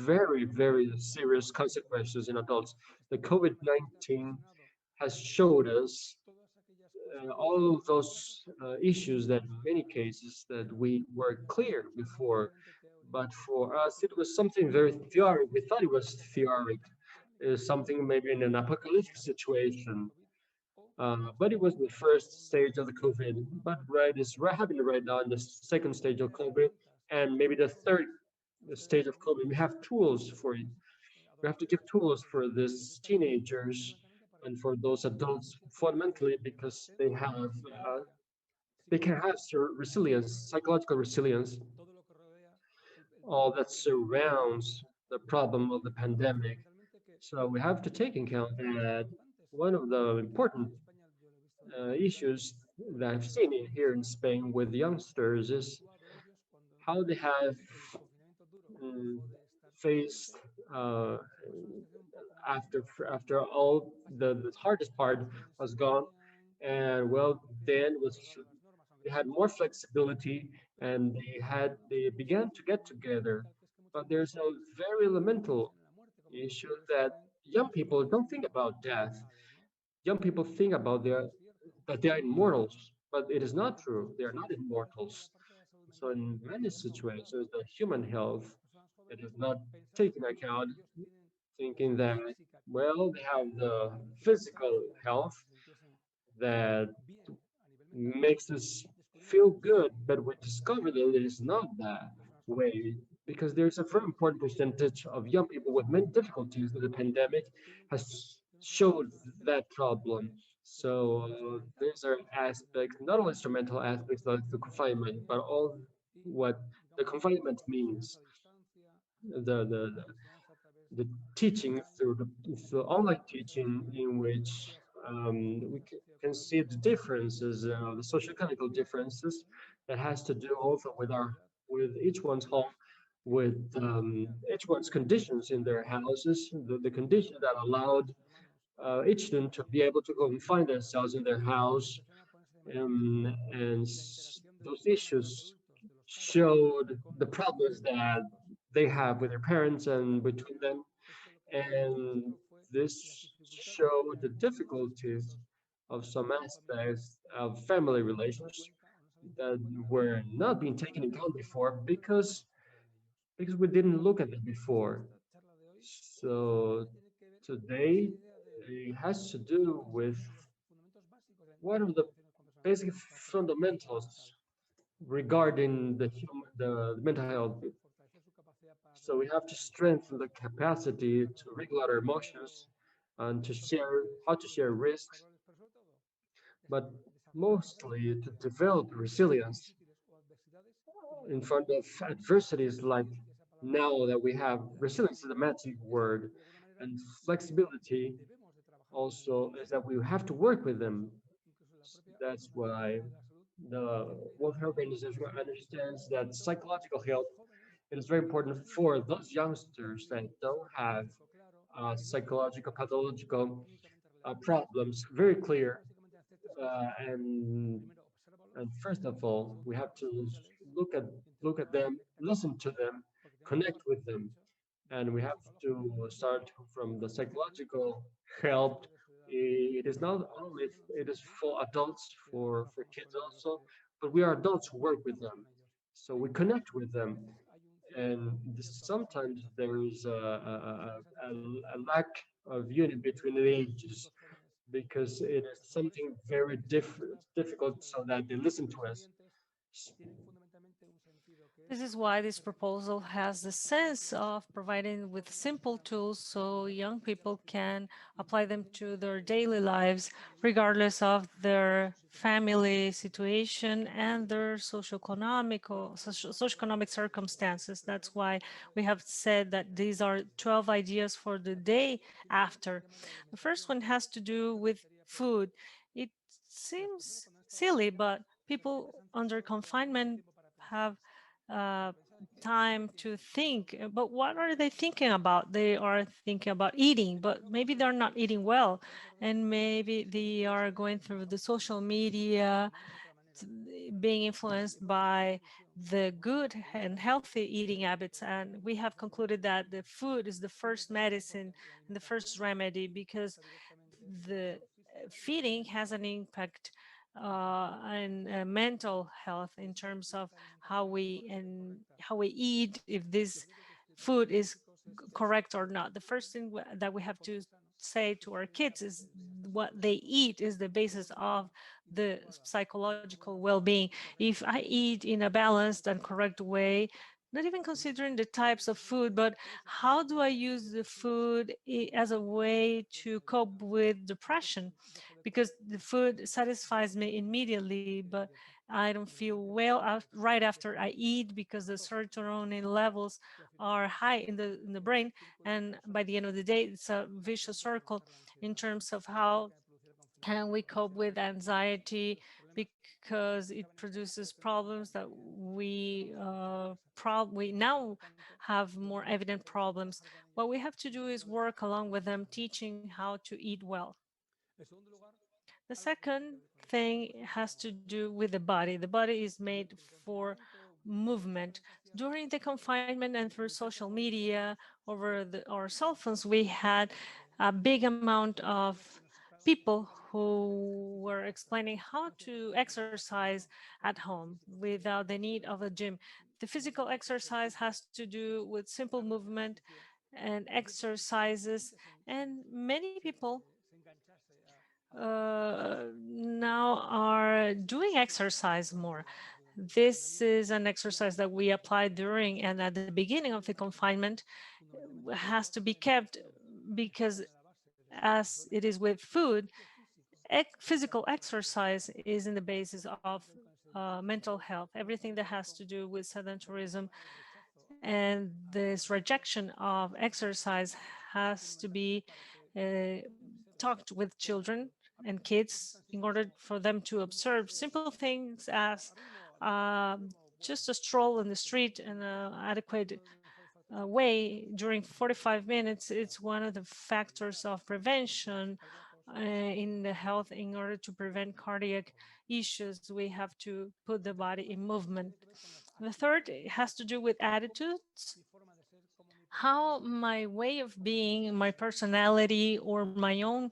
very, very serious consequences in adults. The COVID-19 has showed us all those issues that in many cases that we were clear before, but for us it was something very theoric. We thought it was theoric, something maybe in an apocalyptic situation, but it was the first stage of the COVID. But it's happening right now in the second stage of COVID, and maybe the third stage of COVID. We have tools for it. We have to give tools for these teenagers and for those adults fundamentally, because they can have resilience, psychological resilience, all that surrounds the problem of the pandemic. So we have to take into account that one of the important issues that I've seen here in Spain with youngsters is how they have faced after all the hardest part was gone, and well, then was they had more flexibility, and they began to get together. But there's a very elemental issue that young people don't think about death. Young people think about that they are immortals, but it is not true. They are not immortals. So in many situations, the human health, it is not taken account, thinking that, well, they have the physical health that makes us feel good, but we discover that it is not that way, because there's a very important percentage of young people with many difficulties that the pandemic has showed that problem. So these are aspects, not only instrumental aspects like the confinement, but all what the confinement means, the the the, the teaching through online teaching, in which we can see the differences, the socioeconomic differences that has to do also with each one's home, with each one's conditions in their houses, the conditions that allowed each student to be able to go and find themselves in their house, and those issues showed the problems that they have with their parents and between them, and this showed the difficulties of some aspects of family relations that were not being taken into account before because we didn't look at it before. So today it has to do with what are the basic fundamentals regarding the mental health. So we have to strengthen the capacity to regulate our emotions and to share how to share risks, but mostly to develop resilience in front of adversities, like now that we have resilience is a magic word, and flexibility also is that we have to work with them. That's why the World Health Organization understands that psychological health, it is very important for those youngsters that don't have psychological, pathological problems, very clear. And first of all, we have to look at look at them, listen to them, connect with them, and we have to start from the psychological help. It is not only it is for adults, for kids also, but we are adults who work with them, so we connect with them, and sometimes there is a lack of unity between the ages because it is something very difficult so that they listen to us.
This is why this proposal has the sense of providing with simple tools so young people can apply them to their daily lives, regardless of their family situation and their socioeconomic circumstances. That's why we have said that these are 12 ideas for the day after. The first one has to do with food. It seems silly, but people under confinement have uh, time to think. But what are they thinking about? They are thinking about eating, but maybe they're not eating well. And maybe they are going through the social media, being influenced by the good and healthy eating habits. And we have concluded that the food is the first medicine and the first remedy, because the feeding has an impact on mental health in terms of how we eat, if this food is correct or not. The first thing that we have to say to our kids is what they eat is the basis of the psychological well-being. If I eat in a balanced and correct way, not even considering the types of food, but how do I use the food as a way to cope with depression? Because the food satisfies me immediately, but I don't feel well right after I eat because the serotonin levels are high in the brain. And by the end of the day, it's a vicious circle in terms of how can we cope with anxiety, because it produces problems that we now have more evident problems. What we have to do is work along with them, teaching how to eat well. The second thing has to do with the body. The body is made for movement. During the confinement and through social media, over our cell phones, we had a big amount of people who were explaining how to exercise at home without the need of a gym. The physical exercise has to do with simple movement and exercises, and many people now are doing exercise more. This is an exercise that we applied during and at the beginning of the confinement, has to be kept because, as it is with food, physical exercise is in the basis of mental health. Everything that has to do with sedentarism and this rejection of exercise has to be talked with children and kids in order for them to observe simple things as just a stroll in the street in an adequate way during 45 minutes. It's one of the factors of prevention in the health. In order to prevent cardiac issues, we have to put the body in movement. The third has to do with attitudes, how my way of being, my personality, or my own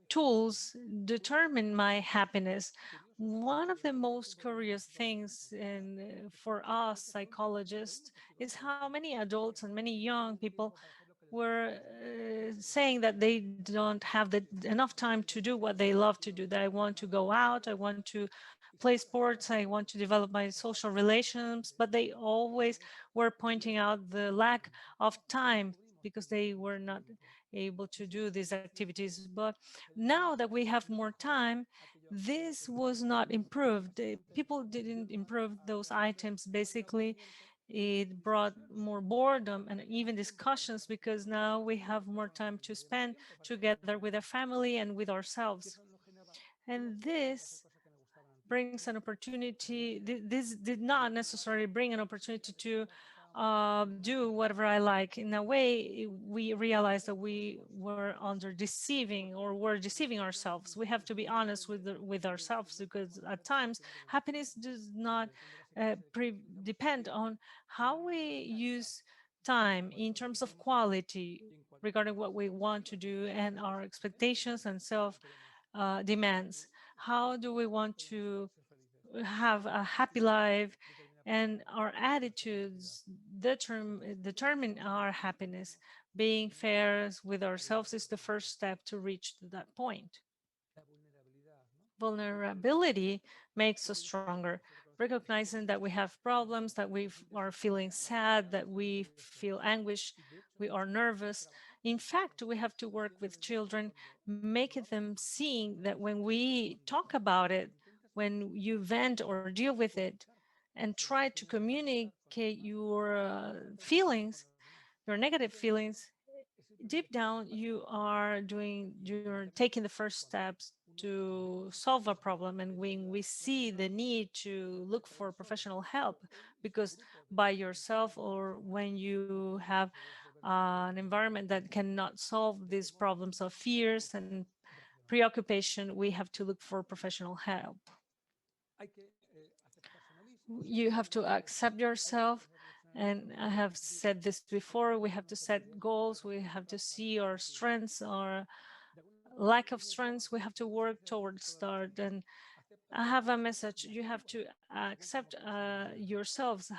tools determine my happiness. One of the most curious things for us psychologists is how many adults and many young people were saying that they don't have enough time to do what they love to do, that I want to go out, I want to play sports, I want to develop my social relations, but they always were pointing out the lack of time because they were not able to do these activities. But now that we have more time, this was not improved. People didn't improve those items. Basically, it brought more boredom and even discussions because now we have more time to spend together with our family and with ourselves. And this brings an opportunity. This did not necessarily bring an opportunity to do whatever I like. In a way, we realized that we were under deceiving or were deceiving ourselves. We have to be honest with ourselves because at times happiness does not depend on how we use time in terms of quality regarding what we want to do and our expectations and self demands. How do we want to have a happy life, and our attitudes determine our happiness. Being fair with ourselves is the first step to reach that point. Vulnerability makes us stronger. Recognizing that we have problems, that we are feeling sad, that we feel anguish, we are nervous. In fact, we have to work with children, making them seeing that when we talk about it, when you vent or deal with it, and try to communicate your feelings, your negative feelings, deep down you're taking the first steps to solve a problem. And when we see the need to look for professional help, because by yourself or when you have an environment that cannot solve these problems of fears and preoccupation, we have to look for professional help. You have to accept yourself. And I have said this before, we have to set goals, we have to see our strengths, our lack of strengths, we have to work towards that. And I have a message, you have to accept yourself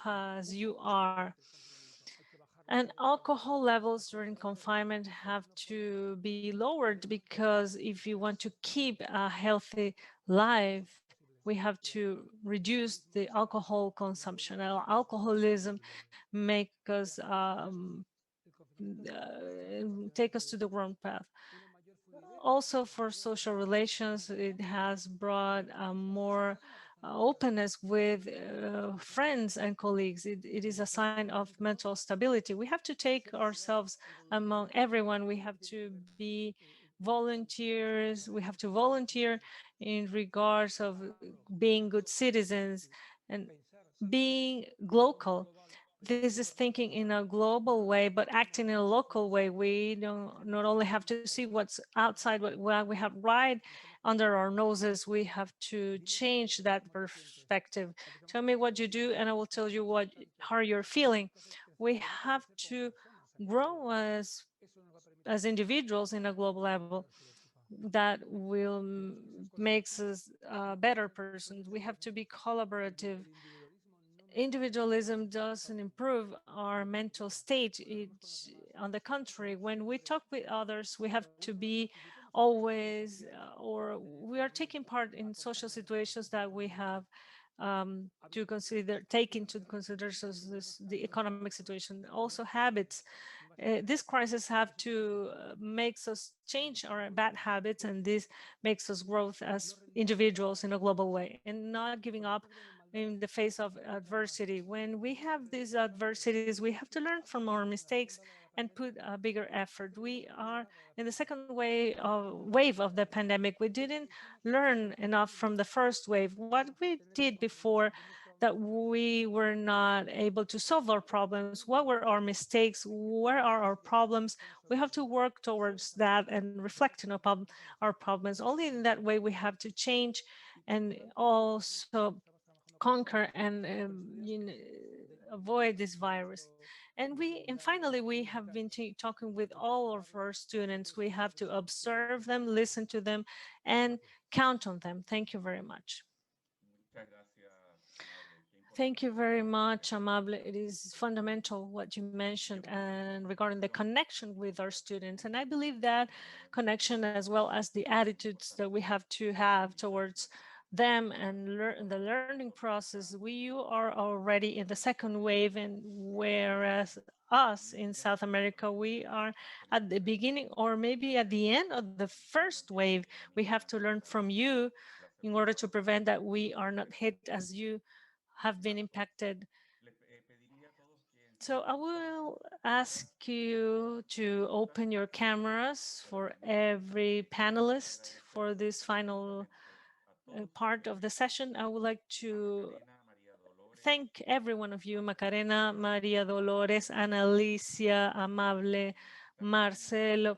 as you are. And alcohol levels during confinement have to be lowered because if you want to keep a healthy life, we have to reduce the alcohol consumption. Alcoholism make us take us to the wrong path. Also, for social relations, it has brought more openness with friends and colleagues. It is a sign of mental stability. We have to take ourselves among everyone. We have to be volunteers. We have to volunteer in regards of being good citizens and being local. This is thinking in a global way, but acting in a local way. We don't not only have to see what's outside, but what we have right under our noses. We have to change that perspective. Tell me what you do, and I will tell you how you're feeling. We have to grow as individuals in a global level that will makes us better persons. We have to be collaborative. Individualism doesn't improve our mental state. On the contrary, when we talk with others, we have to be always, or we are taking part in social situations that we have to consider, take into consideration the economic situation, also habits. This crisis have to makes us change our bad habits, and this makes us grow as individuals in a global way and not giving up in the face of adversity. When we have these adversities, we have to learn from our mistakes and put a bigger effort. We are in the second wave of the pandemic. We didn't learn enough from the first wave. What we did before that we were not able to solve our problems, what were our mistakes, where are our problems? We have to work towards that and reflect on our problems. Only in that way we have to change and also conquer and avoid this virus. And finally, we have been talking with all of our students. We have to observe them, listen to them, and count on them. Thank you very much. Thank you very much, Amable. It is fundamental what you mentioned and regarding the connection with our students. And I believe that connection, as well as the attitudes that we have to have towards them and the learning process, we are already in the second wave, and whereas us in South America, we are at the beginning or maybe at the end of the first wave. We have to learn from you in order to prevent that we are not hit as you have been impacted. So I will ask you to open your cameras for every panelist for this final part of the session. I would like to thank every one of you, Macarena, Maria Dolores, Analicia, Amable, Marcelo,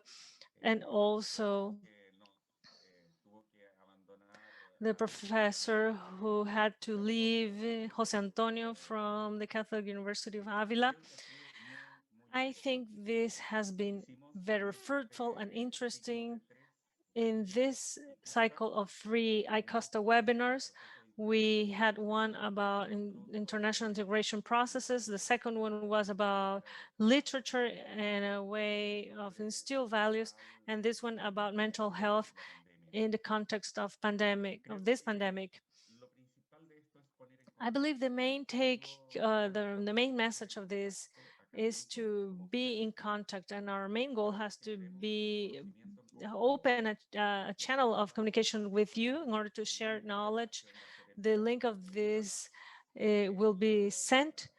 and also the professor who had to leave, Jose Antonio from the Catholic University of Avila. I think this has been very fruitful and interesting. In this cycle of 3 ICUSTA webinars, we had one about international integration processes. The second one was about literature and a way of instill values, and this one about mental health in the context of this pandemic. I believe the main the main message of this is to be in contact, and our main goal has to be open a channel of communication with you in order to share knowledge. The link of this will be sent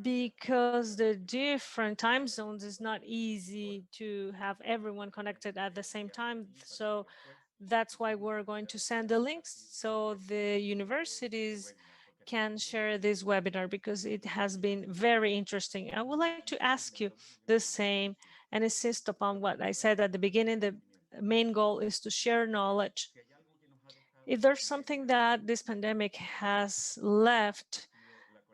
because the different time zones is not easy to have everyone connected at the same time. So that's why we're going to send the links so the universities can share this webinar, because it has been very interesting. I would like to ask you the same and insist upon what I said at the beginning. The main goal is to share knowledge. If there's something that this pandemic has left,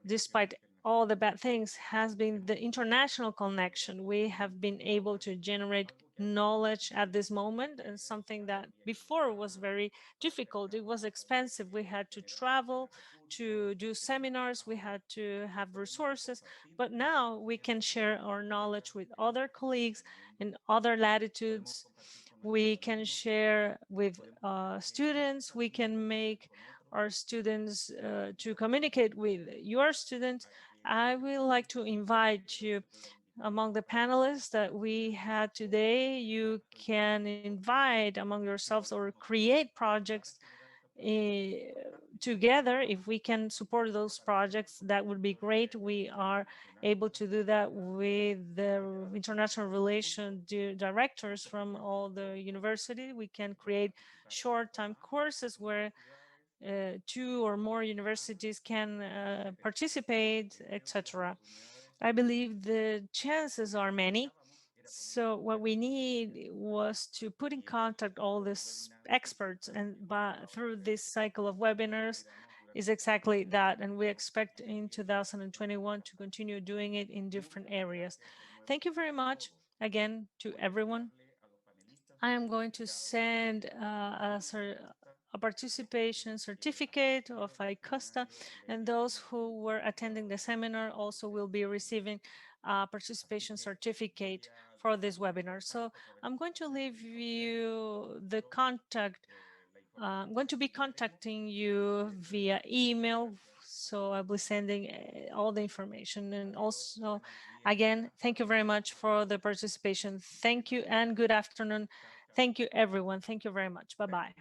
despite all the bad things, has been the international connection. We have been able to generate knowledge at this moment, and something that before was very difficult. It was expensive. We had to travel to do seminars. We had to have resources, but now we can share our knowledge with other colleagues in other latitudes. We can share with students. We can make our students to communicate with your students. I would like to invite you among the panelists that we had today. You can invite among yourselves or create projects together, if we can support those projects, that would be great. We are able to do that with the international relation directors from all the university. We can create short-time courses where 2 or more universities can participate, etc. I believe the chances are many. So what we need was to put in contact all these experts, and through this cycle of webinars is exactly that. And we expect in 2021 to continue doing it in different areas. Thank you very much again to everyone. I am going to send a participation certificate of ICUSTA, and those who were attending the seminar also will be receiving a participation certificate for this webinar. So I'm going to leave you the contact. I'm going to be contacting you via email, so I'll be sending all the information. And also, again, thank you very much for the participation. Thank you and good afternoon. Thank you, everyone. Thank you very much. Bye-bye.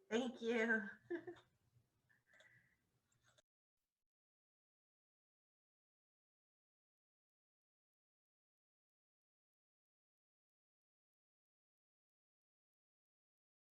Thank you.